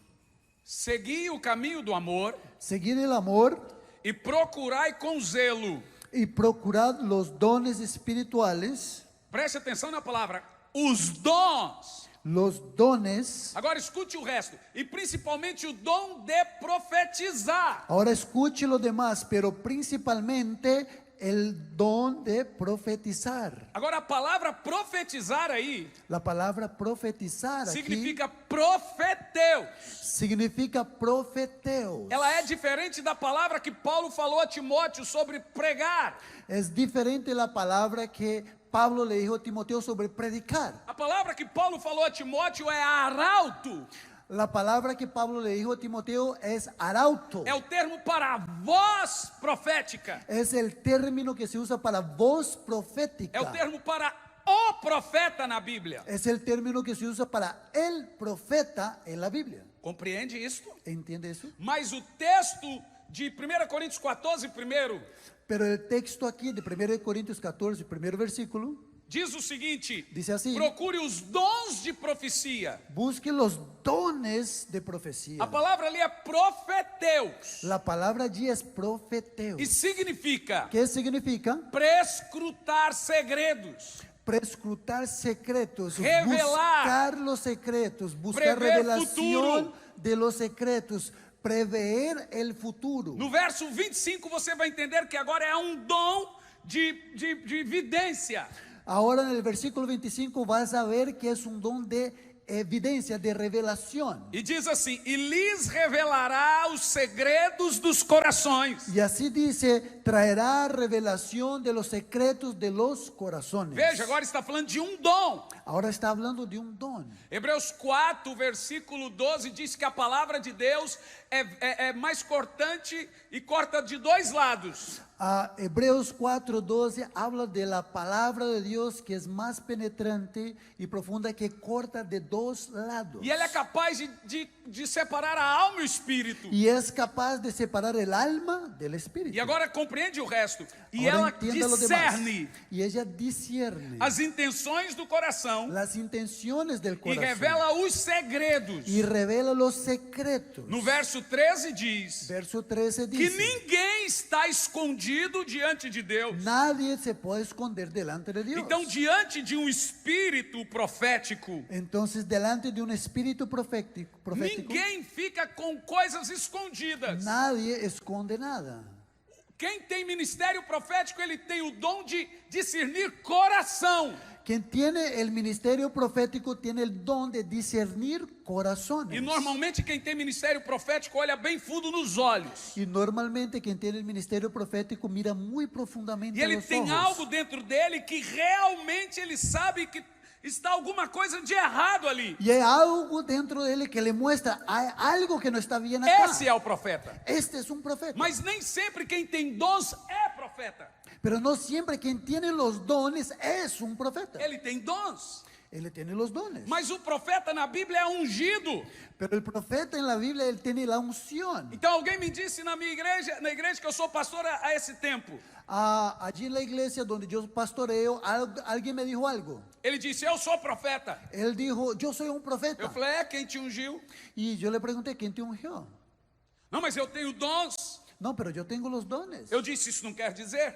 [SPEAKER 1] Segui o caminho do amor
[SPEAKER 3] Seguid el amor
[SPEAKER 1] e procurai com zelo.
[SPEAKER 3] y procurad los dones espirituales,
[SPEAKER 1] Preste atenção na palavra, os dons.
[SPEAKER 3] los dones.
[SPEAKER 1] Agora escute o resto. E principalmente o dom de profetizar.
[SPEAKER 3] Ahora escuche lo demás, pero principalmente el don de profetizar.
[SPEAKER 1] Agora a palavra profetizar aí
[SPEAKER 3] La palabra profetizar aquí
[SPEAKER 1] significa profeteus.
[SPEAKER 3] significa profeteos.
[SPEAKER 1] Ela é diferente da palavra que Paulo falou a Timóteo sobre pregar.
[SPEAKER 3] Es diferente la palabra que Pablo le dijo a Timoteo sobre predicar.
[SPEAKER 1] A palavra que Paulo falou a Timóteo é arauto.
[SPEAKER 3] La palabra que Pablo le dijo a Timoteo es arauto.
[SPEAKER 1] É o termo para a voz profética.
[SPEAKER 3] Es el término que se usa para voz profética.
[SPEAKER 1] É o termo para o profeta na Bíblia.
[SPEAKER 3] Es el término que se usa para el profeta en la Biblia.
[SPEAKER 1] Compreende isso?
[SPEAKER 3] ¿Entiende eso?
[SPEAKER 1] Mas o texto de 1 Coríntios 14, primeiro,
[SPEAKER 3] Pero el texto aquí de 1 Corintios 14, primer versículo,
[SPEAKER 1] diz o seguinte:
[SPEAKER 3] dice así:
[SPEAKER 1] procure os dons de profecia.
[SPEAKER 3] busque los dones de profecía.
[SPEAKER 1] A palavra ali é profeteus
[SPEAKER 3] La palabra allí es profeteo.
[SPEAKER 1] e significa
[SPEAKER 3] ¿Qué significa?
[SPEAKER 1] prescrutar segredos,
[SPEAKER 3] Prescrutar secretos,
[SPEAKER 1] Revelar.
[SPEAKER 3] buscar los secretos, buscar
[SPEAKER 1] Prever
[SPEAKER 3] revelación
[SPEAKER 1] futuro.
[SPEAKER 3] de los secretos, prever el futuro.
[SPEAKER 1] No verso 25 você vai entender que agora é um dom de vidência.
[SPEAKER 3] Ahora en el versículo 25 vas a ver que es un don de evidencia, de revelación.
[SPEAKER 1] E diz assim: e lhes revelará os segredos dos corações.
[SPEAKER 3] Y así dice, traerá revelación de los secretos de los corazones.
[SPEAKER 1] Veja, agora está falando de um dom.
[SPEAKER 3] Ahora está hablando de un don.
[SPEAKER 1] Hebreus 4, versículo 12 diz que a palavra de Deus é mais cortante e corta de dois lados.
[SPEAKER 3] Hebreos 4:12 habla de la palabra de Dios que es más penetrante y profunda, que corta de dos lados.
[SPEAKER 1] E ela é capaz de separar a alma e o espírito.
[SPEAKER 3] Y es capaz de separar el alma del espíritu.
[SPEAKER 1] E agora compreende o resto. E
[SPEAKER 3] Ahora
[SPEAKER 1] ela
[SPEAKER 3] entienda lo demás.
[SPEAKER 1] discerne
[SPEAKER 3] Y ella discierne
[SPEAKER 1] as intenções do coração
[SPEAKER 3] las intenciones del
[SPEAKER 1] e
[SPEAKER 3] corazón.
[SPEAKER 1] revela os segredos.
[SPEAKER 3] Y revela los secretos.
[SPEAKER 1] No verso 13 diz
[SPEAKER 3] Verso 13
[SPEAKER 1] que
[SPEAKER 3] dice:
[SPEAKER 1] ninguém está escondido diante de Deus.
[SPEAKER 3] nadie se puede esconder delante de Dios.
[SPEAKER 1] Então, diante de um espírito profético,
[SPEAKER 3] Entonces, delante de un espíritu profético,
[SPEAKER 1] ninguém fica com coisas escondidas.
[SPEAKER 3] nadie esconde nada.
[SPEAKER 1] Quem tem ministério profético, ele tem o dom de discernir coração.
[SPEAKER 3] Quien tiene el ministerio profético tiene el don de discernir corazones.
[SPEAKER 1] E normalmente quem tem ministério profético olha bem fundo nos olhos.
[SPEAKER 3] Y normalmente quien tiene el ministerio profético mira muy profundamente
[SPEAKER 1] E
[SPEAKER 3] a
[SPEAKER 1] ele
[SPEAKER 3] los
[SPEAKER 1] tem
[SPEAKER 3] ojos.
[SPEAKER 1] algo dentro dele que realmente ele sabe que está alguma coisa de errado ali.
[SPEAKER 3] Y hay algo dentro de él que le muestra, hay algo que no está bien acá.
[SPEAKER 1] Esse é o profeta.
[SPEAKER 3] Este es un profeta.
[SPEAKER 1] Mas nem sempre quem tem dons é profeta.
[SPEAKER 3] Pero no siempre quien tiene los dones es un profeta.
[SPEAKER 1] Ele tem dons.
[SPEAKER 3] Él tiene los dones.
[SPEAKER 1] Mas o profeta na Bíblia é ungido.
[SPEAKER 3] Pero el profeta en la Biblia, él tiene la unción.
[SPEAKER 1] Então alguém me disse na igreja que eu sou pastor a esse tempo.
[SPEAKER 3] Allí en la iglesia donde yo pastoreo, alguien me dijo algo.
[SPEAKER 1] Ele disse: eu sou profeta.
[SPEAKER 3] Él dijo, yo soy un profeta.
[SPEAKER 1] Eu falei: quem te ungiu?
[SPEAKER 3] Y yo le pregunté, ¿quién te ungió?
[SPEAKER 1] Não, mas eu tenho dons.
[SPEAKER 3] No, pero yo tengo los dones.
[SPEAKER 1] Eu disse: isso não quer dizer.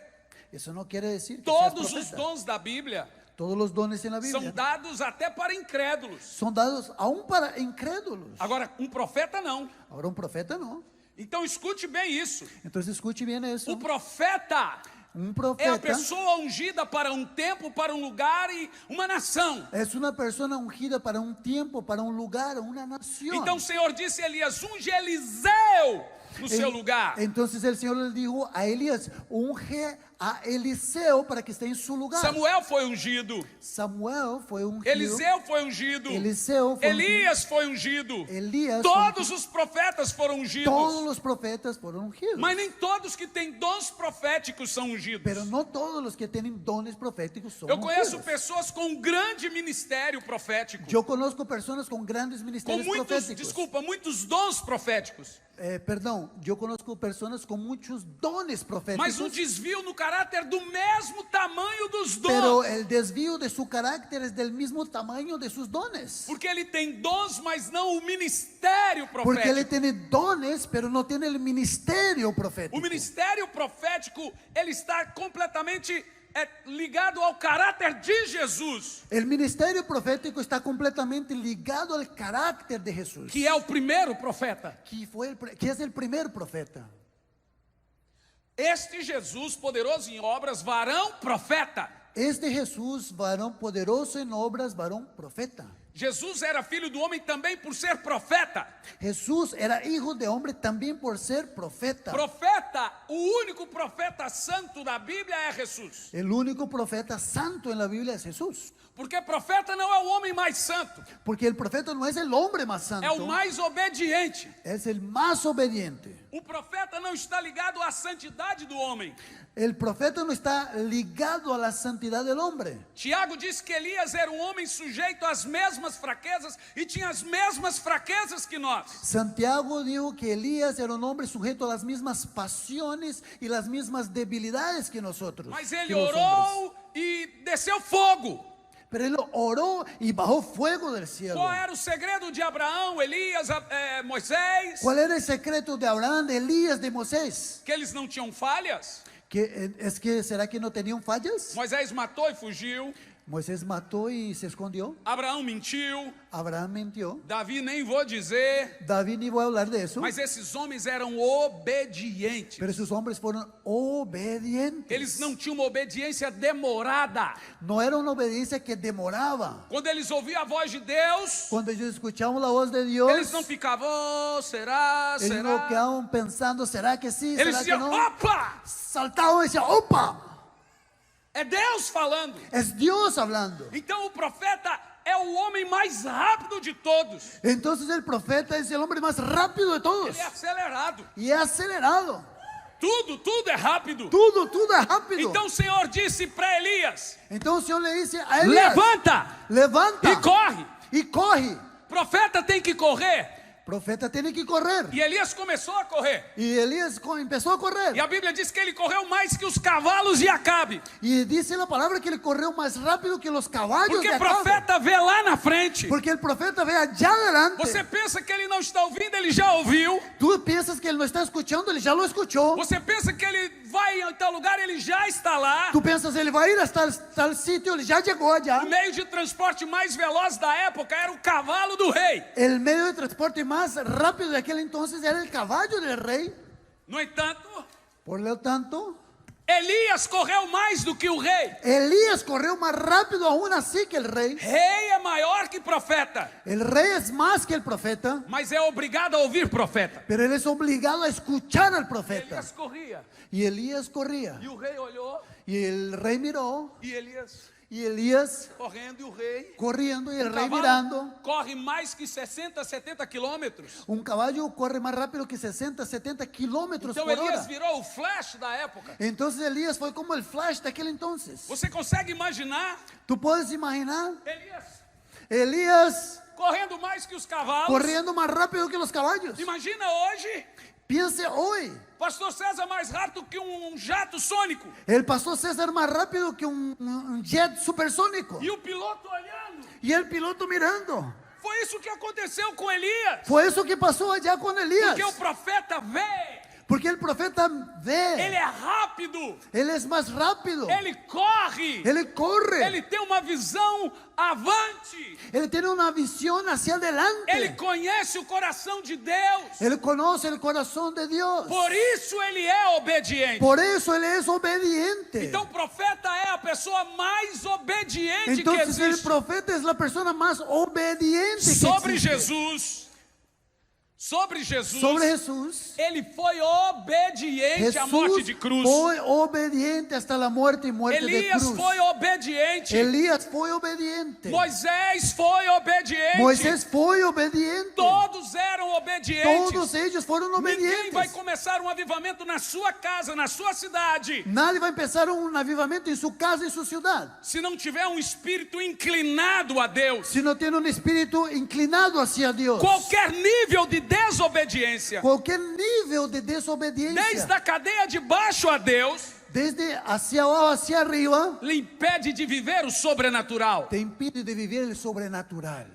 [SPEAKER 3] Eso no quiere decir que
[SPEAKER 1] Todos
[SPEAKER 3] seas
[SPEAKER 1] os
[SPEAKER 3] profeta.
[SPEAKER 1] dons da Bíblia
[SPEAKER 3] Todos los dones en la Biblia
[SPEAKER 1] são dados até para incrédulos.
[SPEAKER 3] son dados aún para incrédulos.
[SPEAKER 1] Agora, um profeta não.
[SPEAKER 3] Ahora un profeta no.
[SPEAKER 1] Então escute bem isso.
[SPEAKER 3] Entonces escuche bien eso.
[SPEAKER 1] O profeta
[SPEAKER 3] Un
[SPEAKER 1] é a
[SPEAKER 3] profeta
[SPEAKER 1] pessoa ungida para um tempo, para um lugar e uma nação.
[SPEAKER 3] es una persona ungida para un tiempo, para un lugar, una nación.
[SPEAKER 1] Então o Senhor disse a Elias: unge Eliseu no seu lugar.
[SPEAKER 3] Entonces el Señor le dijo a Elías, unge a Eliseo para que esté en su lugar.
[SPEAKER 1] Samuel foi ungido.
[SPEAKER 3] Samuel fue ungido.
[SPEAKER 1] Eliseu foi ungido.
[SPEAKER 3] Eliseo fue
[SPEAKER 1] Elias foi ungido.
[SPEAKER 3] ungido. Elías
[SPEAKER 1] Todos os profetas foram ungidos.
[SPEAKER 3] todos los profetas fueron ungidos.
[SPEAKER 1] Mas nem todos que têm dons proféticos são ungidos.
[SPEAKER 3] Pero no todos los que tienen dones proféticos son
[SPEAKER 1] Eu conheço
[SPEAKER 3] ungidos.
[SPEAKER 1] pessoas com um grande ministério profético.
[SPEAKER 3] Yo conozco personas con grandes
[SPEAKER 1] Com
[SPEAKER 3] ministerios
[SPEAKER 1] muitos,
[SPEAKER 3] proféticos.
[SPEAKER 1] desculpa, muitos dons proféticos.
[SPEAKER 3] Perdón, yo conozco personas con muchos dones proféticos.
[SPEAKER 1] Mas um desvio no caráter do mesmo tamanho dos
[SPEAKER 3] Pero
[SPEAKER 1] dons.
[SPEAKER 3] el desvío de su carácter es del mismo tamaño de sus dones.
[SPEAKER 1] Porque ele tem dons, mas não o ministério
[SPEAKER 3] Porque él
[SPEAKER 1] profético.
[SPEAKER 3] tiene dones, pero no tiene el ministerio
[SPEAKER 1] O
[SPEAKER 3] profético.
[SPEAKER 1] ministério profético, ele está completamente ligado ao caráter de Jesus,
[SPEAKER 3] El ministerio profético está completamente ligado al carácter de Jesús,
[SPEAKER 1] que é o primeiro profeta.
[SPEAKER 3] que es el primer profeta.
[SPEAKER 1] Este Jesus, poderoso em obras, varão profeta.
[SPEAKER 3] Este Jesús, varón poderoso en obras, varón profeta.
[SPEAKER 1] Jesus era filho do homem também por ser profeta.
[SPEAKER 3] Jesús era hijo de hombre también por ser profeta.
[SPEAKER 1] Profeta, o único profeta santo da Bíblia é Jesus.
[SPEAKER 3] El único profeta santo en la Biblia es Jesús.
[SPEAKER 1] Porque profeta não é o homem mais santo,
[SPEAKER 3] Porque el profeta no es el hombre más santo,
[SPEAKER 1] é o mais obediente.
[SPEAKER 3] es el más obediente.
[SPEAKER 1] O profeta não está ligado à santidade do homem.
[SPEAKER 3] El profeta no está ligado a la santidad del hombre.
[SPEAKER 1] Tiago diz que Elias era um homem sujeito às mesmas fraquezas e tinha as mesmas fraquezas que nós.
[SPEAKER 3] Santiago dijo que Elías era un hombre sujeto a las mismas pasiones y las mismas debilidades que nosotros.
[SPEAKER 1] Mas
[SPEAKER 3] que
[SPEAKER 1] ele
[SPEAKER 3] los hombres.
[SPEAKER 1] orou e desceu fogo.
[SPEAKER 3] Pero él oró y bajó fuego del cielo.
[SPEAKER 1] Qual era o segredo de Abraão, Elias, Moisés?
[SPEAKER 3] ¿Cuál era el secreto de Abraham, de Elías, de Moisés?
[SPEAKER 1] Que eles não tinham falhas.
[SPEAKER 3] ¿Será que no tenían fallas?
[SPEAKER 1] Moisés matou e fugiu.
[SPEAKER 3] Moisés mató y se escondió.
[SPEAKER 1] Abraão mentiu.
[SPEAKER 3] Abraham mintió.
[SPEAKER 1] Davi nem vou dizer.
[SPEAKER 3] David ni voy a hablar de eso.
[SPEAKER 1] Mas esses homens eram obedientes.
[SPEAKER 3] Pero esos hombres fueron obedientes.
[SPEAKER 1] Eles não tinham uma obediência demorada.
[SPEAKER 3] No era una obediencia que demoraba.
[SPEAKER 1] Quando eles ouviam a voz de Deus,
[SPEAKER 3] Cuando ellos escuchaban la voz de Dios,
[SPEAKER 1] eles não ficavam, "Oh, será,
[SPEAKER 3] ellos no
[SPEAKER 1] será?"
[SPEAKER 3] quedaban pensando, ¿será que sí?
[SPEAKER 1] Eles
[SPEAKER 3] ¿Será que
[SPEAKER 1] diziam,
[SPEAKER 3] no?
[SPEAKER 1] "Opa,
[SPEAKER 3] Saltaban y decían, ¡opa!
[SPEAKER 1] é Deus falando."
[SPEAKER 3] Es Dios hablando.
[SPEAKER 1] Então o profeta é o homem mais rápido de todos.
[SPEAKER 3] Entonces el profeta es el hombre más rápido de todos.
[SPEAKER 1] Ele é acelerado.
[SPEAKER 3] Y es acelerado.
[SPEAKER 1] Tudo é rápido.
[SPEAKER 3] Todo es rápido.
[SPEAKER 1] Então o Senhor disse para Elias:
[SPEAKER 3] Entonces el Señor le dice a Elías,
[SPEAKER 1] "Levanta
[SPEAKER 3] levanta
[SPEAKER 1] e corre."
[SPEAKER 3] y corre.
[SPEAKER 1] Profeta tem que correr.
[SPEAKER 3] Profeta tiene que correr.
[SPEAKER 1] E Elias começou a correr.
[SPEAKER 3] Y Elías empezó a correr.
[SPEAKER 1] E a Bíblia diz que ele correu mais que os cavalos de Acabe.
[SPEAKER 3] Y dice la palabra que él corrió más rápido que los caballos
[SPEAKER 1] Porque
[SPEAKER 3] de
[SPEAKER 1] o
[SPEAKER 3] Acabe.
[SPEAKER 1] profeta vê lá na frente.
[SPEAKER 3] Porque el profeta ve allá adelante.
[SPEAKER 1] Você pensa que ele não está ouvindo, ele já ouviu.
[SPEAKER 3] Tú piensas que él no está escuchando, él ya lo escuchó.
[SPEAKER 1] Você pensa que ele vai em tal lugar, ele já está lá.
[SPEAKER 3] Tú piensas él va a ir hasta tal sitio, él ya llegó allá.
[SPEAKER 1] O meio de transporte mais veloz da época era o cavalo do rei.
[SPEAKER 3] El medio de transporte más rápido de aquel entonces era el caballo del rey.
[SPEAKER 1] No entanto,
[SPEAKER 3] Por lo tanto,
[SPEAKER 1] Elias correu mais do que o rei.
[SPEAKER 3] Elías corrió más rápido aún así que el rey.
[SPEAKER 1] Rei é maior que profeta,
[SPEAKER 3] El rey es más que el profeta,
[SPEAKER 1] mas é obrigado a ouvir profeta.
[SPEAKER 3] pero él es obligado a escuchar al profeta.
[SPEAKER 1] Elias corria.
[SPEAKER 3] Y Elías corría.
[SPEAKER 1] E o rei olhou.
[SPEAKER 3] Y el rey miró.
[SPEAKER 1] E Elias
[SPEAKER 3] Y Elías
[SPEAKER 1] correndo e o rei.
[SPEAKER 3] corriendo y el
[SPEAKER 1] O
[SPEAKER 3] rey
[SPEAKER 1] cavalo
[SPEAKER 3] mirando.
[SPEAKER 1] corre mais que 60, 70 quilômetros.
[SPEAKER 3] Un caballo corre más rápido que 60, 70 kilómetros
[SPEAKER 1] Então
[SPEAKER 3] por
[SPEAKER 1] Elias
[SPEAKER 3] hora.
[SPEAKER 1] virou o flash da época.
[SPEAKER 3] Entonces Elías fue como el flash de aquel entonces.
[SPEAKER 1] Você consegue imaginar
[SPEAKER 3] ¿Tú puedes imaginar?
[SPEAKER 1] Elias
[SPEAKER 3] Elías
[SPEAKER 1] correndo mais que os cavalos?
[SPEAKER 3] corriendo más rápido que los caballos.
[SPEAKER 1] Imagina hoje,
[SPEAKER 3] Piense hoy,
[SPEAKER 1] pastor César mais rápido que um jato sônico.
[SPEAKER 3] el pastor César más rápido que un jet supersónico.
[SPEAKER 1] E o piloto olhando.
[SPEAKER 3] Y el piloto mirando.
[SPEAKER 1] Foi isso que aconteceu com Elias.
[SPEAKER 3] Fue eso que pasó allá con Elías.
[SPEAKER 1] Porque o profeta vê,
[SPEAKER 3] Porque el profeta ve.
[SPEAKER 1] ele é rápido,
[SPEAKER 3] Él es más rápido.
[SPEAKER 1] ele corre,
[SPEAKER 3] Él corre.
[SPEAKER 1] ele tem uma visão avante,
[SPEAKER 3] Él tiene una visión hacia
[SPEAKER 1] ele
[SPEAKER 3] adelante.
[SPEAKER 1] conhece o coração de Deus.
[SPEAKER 3] Él conoce el corazón de Dios.
[SPEAKER 1] Por isso ele é obediente.
[SPEAKER 3] Por eso él es obediente.
[SPEAKER 1] Então o profeta é a pessoa mais obediente que
[SPEAKER 3] Entonces el
[SPEAKER 1] existe.
[SPEAKER 3] profeta es la persona más obediente que
[SPEAKER 1] Sobre
[SPEAKER 3] existe.
[SPEAKER 1] Jesus, sobre Jesus,
[SPEAKER 3] sobre Jesús.
[SPEAKER 1] ele foi obediente à morte de cruz.
[SPEAKER 3] Foi obediente hasta la muerte y muerte de
[SPEAKER 1] Elias
[SPEAKER 3] cruz.
[SPEAKER 1] foi obediente.
[SPEAKER 3] Elías foi obediente.
[SPEAKER 1] Moisés foi obediente.
[SPEAKER 3] Moisés foi obediente.
[SPEAKER 1] Todos eram obedientes.
[SPEAKER 3] Todos ellos foram
[SPEAKER 1] Ninguém
[SPEAKER 3] obedientes.
[SPEAKER 1] vai começar um avivamento na sua casa, na sua cidade,
[SPEAKER 3] Nadie va a empezar un avivamiento en su casa, en su ciudad,
[SPEAKER 1] se não tiver um espírito inclinado a Deus.
[SPEAKER 3] si no tiene un espíritu inclinado hacia Dios.
[SPEAKER 1] Qualquer nível de desobediência,
[SPEAKER 3] Cualquier nivel de desobediencia,
[SPEAKER 1] desde a cadeia de baixo a Deus,
[SPEAKER 3] desde hacia abajo hacia arriba,
[SPEAKER 1] lhe impede de viver o sobrenatural.
[SPEAKER 3] te impide de vivir el sobrenatural.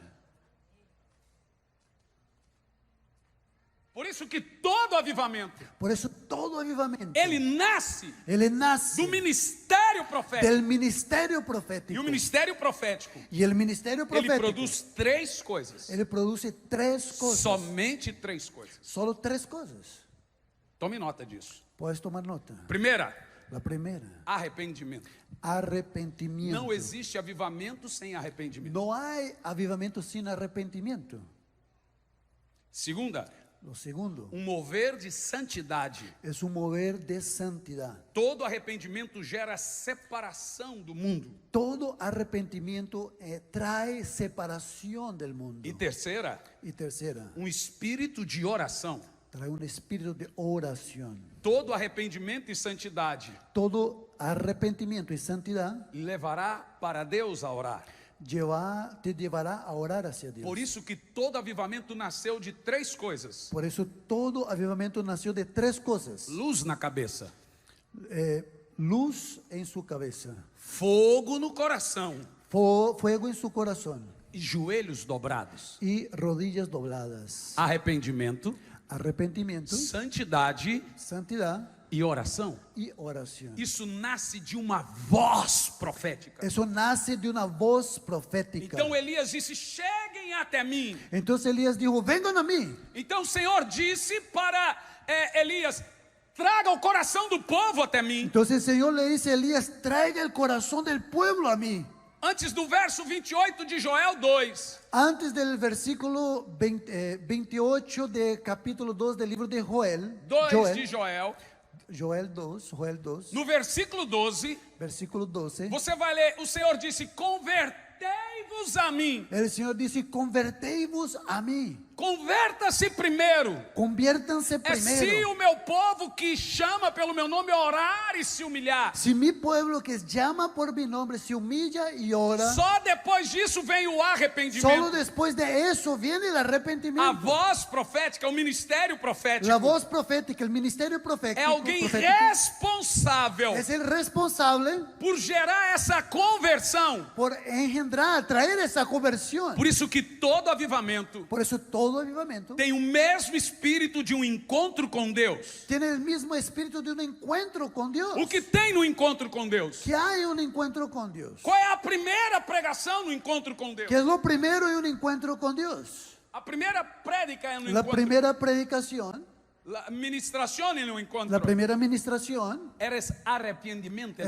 [SPEAKER 1] Por isso que todo avivamento,
[SPEAKER 3] Por eso todo avivamiento,
[SPEAKER 1] ele nasce
[SPEAKER 3] él nace
[SPEAKER 1] do ministério profético.
[SPEAKER 3] del ministerio
[SPEAKER 1] E
[SPEAKER 3] profético.
[SPEAKER 1] o ministério profético,
[SPEAKER 3] Y el ministerio
[SPEAKER 1] ele
[SPEAKER 3] profético,
[SPEAKER 1] produz três coisas.
[SPEAKER 3] él produce tres cosas.
[SPEAKER 1] Somente três coisas.
[SPEAKER 3] Solo tres cosas.
[SPEAKER 1] Tome nota disso.
[SPEAKER 3] Puedes tomar nota.
[SPEAKER 1] Primeira,
[SPEAKER 3] La primera,
[SPEAKER 1] arrependimento.
[SPEAKER 3] arrepentimiento.
[SPEAKER 1] Não existe avivamento sem arrependimento.
[SPEAKER 3] No hay avivamiento sin arrepentimiento.
[SPEAKER 1] Segunda,
[SPEAKER 3] Lo segundo
[SPEAKER 1] mover de santidade.
[SPEAKER 3] es un mover de santidad.
[SPEAKER 1] Todo arrependimento gera separação do mundo.
[SPEAKER 3] Todo arrepentimiento trae separación del mundo.
[SPEAKER 1] E terceira,
[SPEAKER 3] Y tercera,
[SPEAKER 1] espírito de oração.
[SPEAKER 3] trae un espíritu de oración.
[SPEAKER 1] Todo arrependimento e santidade
[SPEAKER 3] Todo arrepentimiento y santidad
[SPEAKER 1] levará para Deus a orar.
[SPEAKER 3] te llevará a orar hacia Dios.
[SPEAKER 1] Por isso que todo avivamento nasceu de três coisas:
[SPEAKER 3] Por eso todo avivamiento nació de tres cosas.
[SPEAKER 1] luz na cabeça,
[SPEAKER 3] Luz en su cabeza,
[SPEAKER 1] fogo no coração
[SPEAKER 3] fuego en su corazón
[SPEAKER 1] e joelhos dobrados.
[SPEAKER 3] y rodillas dobladas.
[SPEAKER 1] Arrependimento,
[SPEAKER 3] Arrepentimiento,
[SPEAKER 1] santidade
[SPEAKER 3] santidad
[SPEAKER 1] e oração.
[SPEAKER 3] y oración.
[SPEAKER 1] Isso nasce de uma voz profética.
[SPEAKER 3] Eso nace de una voz profética.
[SPEAKER 1] Então Elias disse: cheguem até mim.
[SPEAKER 3] Entonces Elías dijo, vengan a mí.
[SPEAKER 1] Então o Senhor disse para Elias: traga o coração do povo até mim.
[SPEAKER 3] Entonces el Señor le dice a Elías, traiga el corazón del pueblo a mí.
[SPEAKER 1] Antes do verso 28 de Joel 2,
[SPEAKER 3] Antes del versículo 28 de capítulo 2 del libro de Joel,
[SPEAKER 1] 2 de Joel,
[SPEAKER 3] Joel 2,
[SPEAKER 1] no versículo 12,
[SPEAKER 3] versículo 12,
[SPEAKER 1] você vai ler: o Senhor disse: convertei-vos a mim.
[SPEAKER 3] el Señor dice, convertei-vos a mí.
[SPEAKER 1] Converta-se primeiro.
[SPEAKER 3] Conviértanse
[SPEAKER 1] É se
[SPEAKER 3] primero.
[SPEAKER 1] o meu povo que chama pelo meu nome orar e se humilhar.
[SPEAKER 3] Si mi pueblo que llama por mi nombre se humilla y ora,
[SPEAKER 1] Só depois disso vem o
[SPEAKER 3] solo
[SPEAKER 1] arrependimento.
[SPEAKER 3] después de eso viene el
[SPEAKER 1] A
[SPEAKER 3] arrepentimiento.
[SPEAKER 1] voz profética, o ministério profético,
[SPEAKER 3] La voz profética, el ministerio profético,
[SPEAKER 1] é alguém responsável
[SPEAKER 3] es el responsable
[SPEAKER 1] por gerar essa conversão.
[SPEAKER 3] por engendrar, traer esa conversión.
[SPEAKER 1] Por isso que todo avivamento
[SPEAKER 3] Por eso todo avivamiento
[SPEAKER 1] tem o mesmo espírito de um encontro com Deus.
[SPEAKER 3] tiene el mismo espíritu de un encuentro con Dios.
[SPEAKER 1] O que tem no encontro com Deus?
[SPEAKER 3] Que hay un encuentro con Dios.
[SPEAKER 1] Qual é a primeira pregação no encontro com Deus?
[SPEAKER 3] Que es lo primero en un encuentro con Dios.
[SPEAKER 1] A primeira prédica é no
[SPEAKER 3] La
[SPEAKER 1] encontro.
[SPEAKER 3] primera predicación,
[SPEAKER 1] La ministración en un encuentro.
[SPEAKER 3] la primera administración
[SPEAKER 1] Eres arrependimento,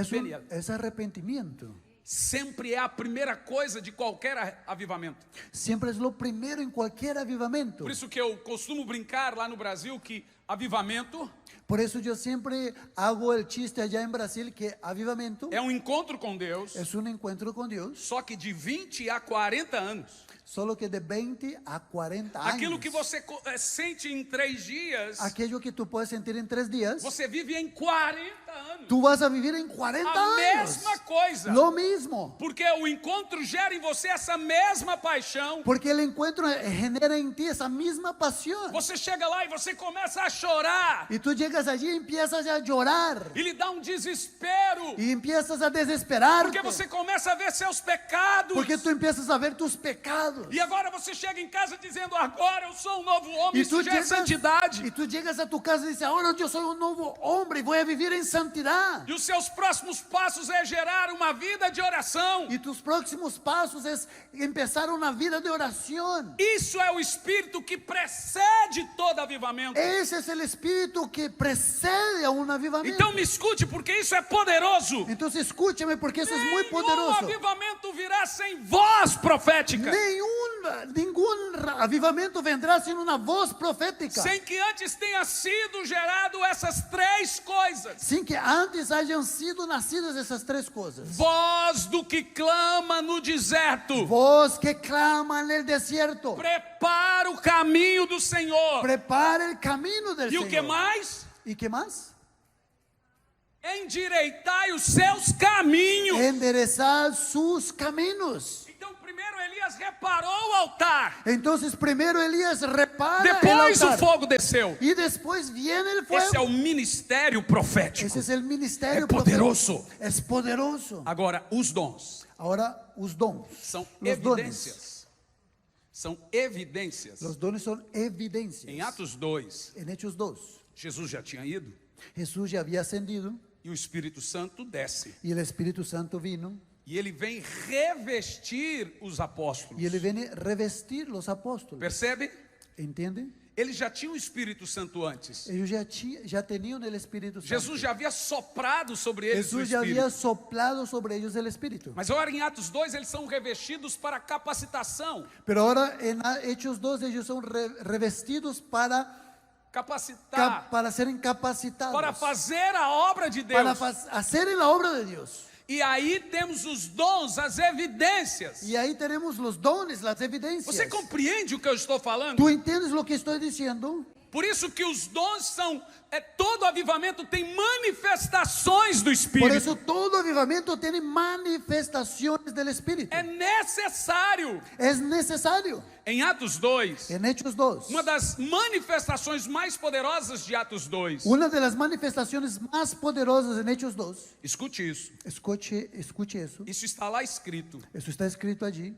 [SPEAKER 3] es arrepentimiento.
[SPEAKER 1] Sempre é a primeira coisa de qualquer avivamento.
[SPEAKER 3] Siempre es lo primero en cualquier avivamiento.
[SPEAKER 1] Por isso que eu costumo brincar lá no Brasil que avivamento
[SPEAKER 3] Por eso yo siempre hago el chiste allá en Brasil que avivamiento
[SPEAKER 1] é um encontro com Deus,
[SPEAKER 3] es un encuentro con Dios,
[SPEAKER 1] só que de 20 a 40 anos.
[SPEAKER 3] solo que de 20 a 40
[SPEAKER 1] Aquilo
[SPEAKER 3] años.
[SPEAKER 1] que você sente em 3 dias,
[SPEAKER 3] Aquello que tú puedes sentir en 3 días,
[SPEAKER 1] você vive em 40 anos.
[SPEAKER 3] tú vas a vivir en 40
[SPEAKER 1] A
[SPEAKER 3] años.
[SPEAKER 1] mesma coisa.
[SPEAKER 3] Lo mismo.
[SPEAKER 1] Porque o encontro gera em você essa mesma paixão.
[SPEAKER 3] Porque el encuentro genera en ti esa misma pasión.
[SPEAKER 1] Você chega lá e você começa a chorar.
[SPEAKER 3] Y tú llegas allí y empiezas a llorar.
[SPEAKER 1] E lhe dá um desespero.
[SPEAKER 3] Y empiezas a desesperarte.
[SPEAKER 1] Porque você começa a ver seus pecados.
[SPEAKER 3] Porque tú empiezas a ver tus pecados.
[SPEAKER 1] E agora você chega em casa dizendo: agora eu sou um novo homem.
[SPEAKER 3] Y
[SPEAKER 1] Isso
[SPEAKER 3] tú,
[SPEAKER 1] já é santidade.
[SPEAKER 3] tú llegas a tu casa y dices, ahora yo soy un nuevo hombre y voy a vivir en santidad.
[SPEAKER 1] E os seus próximos passos é gerar uma vida de oração.
[SPEAKER 3] Y tus próximos pasos es empezar una vida de oración.
[SPEAKER 1] Isso é o espírito que precede todo avivamento.
[SPEAKER 3] Ese es el espíritu que precede a un avivamiento.
[SPEAKER 1] Então me escute, porque isso é poderoso.
[SPEAKER 3] Entonces escúchame porque eso es muy
[SPEAKER 1] Nenhum
[SPEAKER 3] poderoso.
[SPEAKER 1] avivamento virá sem voz profética.
[SPEAKER 3] Nenhum avivamento vendrá sin una voz profética.
[SPEAKER 1] sem que antes tenha sido gerado essas três coisas.
[SPEAKER 3] Sin que antes hayan sido nacidas esas tres cosas.
[SPEAKER 1] Voz do que clama no deserto.
[SPEAKER 3] Voz que clama en el desierto.
[SPEAKER 1] Prepara o caminho do Senhor.
[SPEAKER 3] Prepara el camino del
[SPEAKER 1] E o
[SPEAKER 3] Señor.
[SPEAKER 1] que mais?
[SPEAKER 3] ¿Y qué más?
[SPEAKER 1] Endireitai os seus caminhos.
[SPEAKER 3] Enderezar sus caminos.
[SPEAKER 1] Então, primeiro Elias reparou o altar.
[SPEAKER 3] Entonces primero Elías repara
[SPEAKER 1] Depois
[SPEAKER 3] el
[SPEAKER 1] o
[SPEAKER 3] altar.
[SPEAKER 1] fogo desceu.
[SPEAKER 3] Y después viene el fuego.
[SPEAKER 1] Esse é o ministério profético.
[SPEAKER 3] Ese es el ministerio
[SPEAKER 1] É poderoso.
[SPEAKER 3] profético. Es poderoso.
[SPEAKER 1] Agora, os dons
[SPEAKER 3] Ahora, os dons.
[SPEAKER 1] são
[SPEAKER 3] Los dones.
[SPEAKER 1] evidências. São evidências.
[SPEAKER 3] Los dones son evidencias.
[SPEAKER 1] Em Atos 2,
[SPEAKER 3] En Hechos 2,
[SPEAKER 1] Jesus já tinha ido
[SPEAKER 3] Jesús ya había ascendido
[SPEAKER 1] e o Espírito Santo desce.
[SPEAKER 3] y el Espíritu Santo vino
[SPEAKER 1] E ele vem revestir os apóstolos.
[SPEAKER 3] y él viene a revestir los apóstoles.
[SPEAKER 1] Percebe?
[SPEAKER 3] ¿Entiende?
[SPEAKER 1] Eles já tinham o Espírito Santo antes.
[SPEAKER 3] Ellos ya tenían el Espíritu Santo.
[SPEAKER 1] Jesus já havia soprado sobre eles o
[SPEAKER 3] Jesús ya había
[SPEAKER 1] Espírito.
[SPEAKER 3] soplado sobre ellos el Espíritu.
[SPEAKER 1] Mas agora em Atos 2 eles são revestidos para capacitação.
[SPEAKER 3] Pero ahora en Hechos 2 ellos son revestidos para
[SPEAKER 1] Capacitar.
[SPEAKER 3] ser capacitados.
[SPEAKER 1] Para fazer a obra de
[SPEAKER 3] Para
[SPEAKER 1] Deus.
[SPEAKER 3] hacer la obra de Dios.
[SPEAKER 1] E aí temos os dons, as evidências.
[SPEAKER 3] Y ahí tenemos los dones, las evidencias.
[SPEAKER 1] Você compreende o que eu estou falando?
[SPEAKER 3] ¿Tú entiendes lo que estoy diciendo?
[SPEAKER 1] Por isso que os dons são, todo avivamento tem manifestações do
[SPEAKER 3] Por
[SPEAKER 1] Espírito.
[SPEAKER 3] eso todo avivamiento tiene manifestaciones del Espíritu.
[SPEAKER 1] É necessário.
[SPEAKER 3] Es necesario.
[SPEAKER 1] Em Atos 2,
[SPEAKER 3] En Hechos 2,
[SPEAKER 1] uma das manifestações mais poderosas de Atos 2.
[SPEAKER 3] una de las manifestaciones más poderosas en Hechos 2,
[SPEAKER 1] Escute isso.
[SPEAKER 3] escuche eso,
[SPEAKER 1] Isso está lá escrito.
[SPEAKER 3] eso está escrito allí,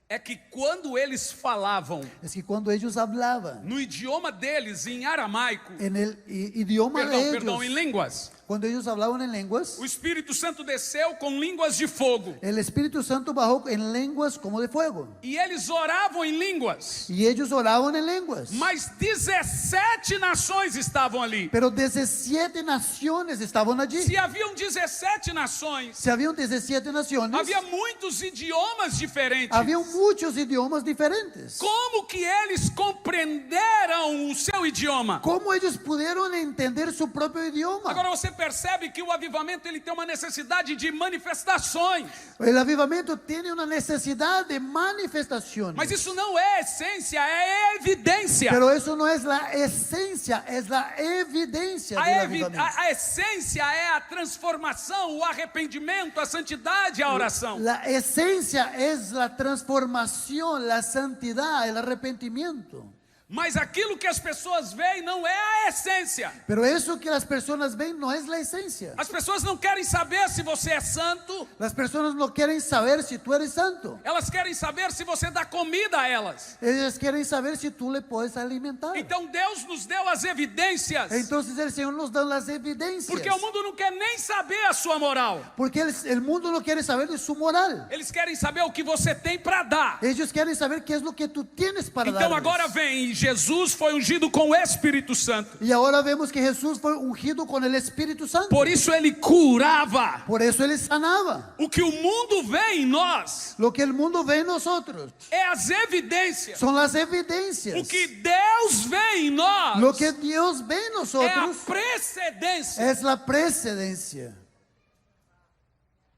[SPEAKER 1] É que quando eles falavam
[SPEAKER 3] es que cuando ellos hablaban
[SPEAKER 1] no idioma deles, em aramaico,
[SPEAKER 3] en el idioma de
[SPEAKER 1] perdão,
[SPEAKER 3] ellos,
[SPEAKER 1] em línguas,
[SPEAKER 3] cuando ellos hablaban en lenguas,
[SPEAKER 1] o Espírito Santo desceu com línguas de fogo.
[SPEAKER 3] el Espíritu Santo bajó en lenguas como de fuego.
[SPEAKER 1] E eles oravam em línguas.
[SPEAKER 3] Y ellos oraban en lenguas.
[SPEAKER 1] Mas 17 nações estavam ali.
[SPEAKER 3] Pero 17 naciones estaban allí.
[SPEAKER 1] Se haviam 17 nações,
[SPEAKER 3] Si habían 17 naciones,
[SPEAKER 1] havia muitos idiomas diferentes.
[SPEAKER 3] había muchos idiomas diferentes.
[SPEAKER 1] Como que eles compreenderam o seu idioma?
[SPEAKER 3] ¿Cómo ellos pudieron entender su propio idioma?
[SPEAKER 1] Agora você percebe que o avivamento ele tem uma necessidade de manifestações.
[SPEAKER 3] El avivamiento tiene una necesidad de manifestaciones.
[SPEAKER 1] Mas isso não é essência, é evidência.
[SPEAKER 3] Pero eso no es la esencia, es la evidencia del avivamiento.
[SPEAKER 1] A essência é a transformação, o arrependimento, a santidade, a oração.
[SPEAKER 3] La esencia es la transformación, la santidad, el arrepentimiento.
[SPEAKER 1] Mas aquilo que as pessoas veem não é a essência.
[SPEAKER 3] Pero eso que las personas ven no es la esencia.
[SPEAKER 1] As pessoas não querem saber se você é santo.
[SPEAKER 3] Las personas no quieren saber si tú eres santo.
[SPEAKER 1] Elas querem saber se você dá comida a elas.
[SPEAKER 3] Ellas quieren saber si tú le puedes alimentar.
[SPEAKER 1] Então Deus nos deu as evidências.
[SPEAKER 3] Entonces el Señor nos da las evidencias.
[SPEAKER 1] Porque o mundo não quer nem saber a sua moral.
[SPEAKER 3] Porque el mundo no quiere saber de su moral.
[SPEAKER 1] Eles querem saber o que você tem para dar.
[SPEAKER 3] Ellos quieren saber qué es lo que tú tienes para dar.
[SPEAKER 1] Então agora vem, Jesus foi ungido com o Espírito Santo.
[SPEAKER 3] Y ahora vemos que Jesús fue ungido con el Espíritu Santo.
[SPEAKER 1] Por isso ele curava.
[SPEAKER 3] Por eso Él sanaba.
[SPEAKER 1] O que o mundo vê em nós
[SPEAKER 3] Lo que el mundo ve en nosotros
[SPEAKER 1] é as evidências.
[SPEAKER 3] son las evidencias.
[SPEAKER 1] O que Deus vê em nós
[SPEAKER 3] Lo que Dios ve en
[SPEAKER 1] é a
[SPEAKER 3] nosotros
[SPEAKER 1] precedência.
[SPEAKER 3] es la precedencia.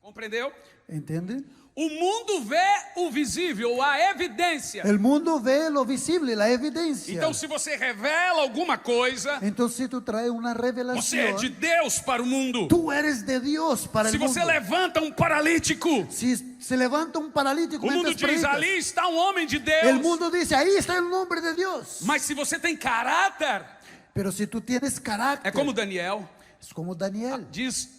[SPEAKER 1] Compreendeu?
[SPEAKER 3] ¿Entienden?
[SPEAKER 1] O mundo vê o visível, a evidência.
[SPEAKER 3] El mundo ve lo visible, la evidencia.
[SPEAKER 1] Então, se você revela alguma coisa,
[SPEAKER 3] Entonces si tú traes una
[SPEAKER 1] você é
[SPEAKER 3] revelación,
[SPEAKER 1] de Deus para o mundo.
[SPEAKER 3] tú eres de Dios para
[SPEAKER 1] Se
[SPEAKER 3] el
[SPEAKER 1] você
[SPEAKER 3] mundo.
[SPEAKER 1] levanta um paralítico,
[SPEAKER 3] Si se levanta un paralítico
[SPEAKER 1] o mundo
[SPEAKER 3] mientras
[SPEAKER 1] diz:
[SPEAKER 3] predicas,
[SPEAKER 1] ali está um homem de
[SPEAKER 3] el
[SPEAKER 1] Deus.
[SPEAKER 3] mundo dice, ahí está el nombre de Dios.
[SPEAKER 1] Mas se você tem caráter,
[SPEAKER 3] Pero si tú tienes carácter,
[SPEAKER 1] é como Daniel.
[SPEAKER 3] es como Daniel.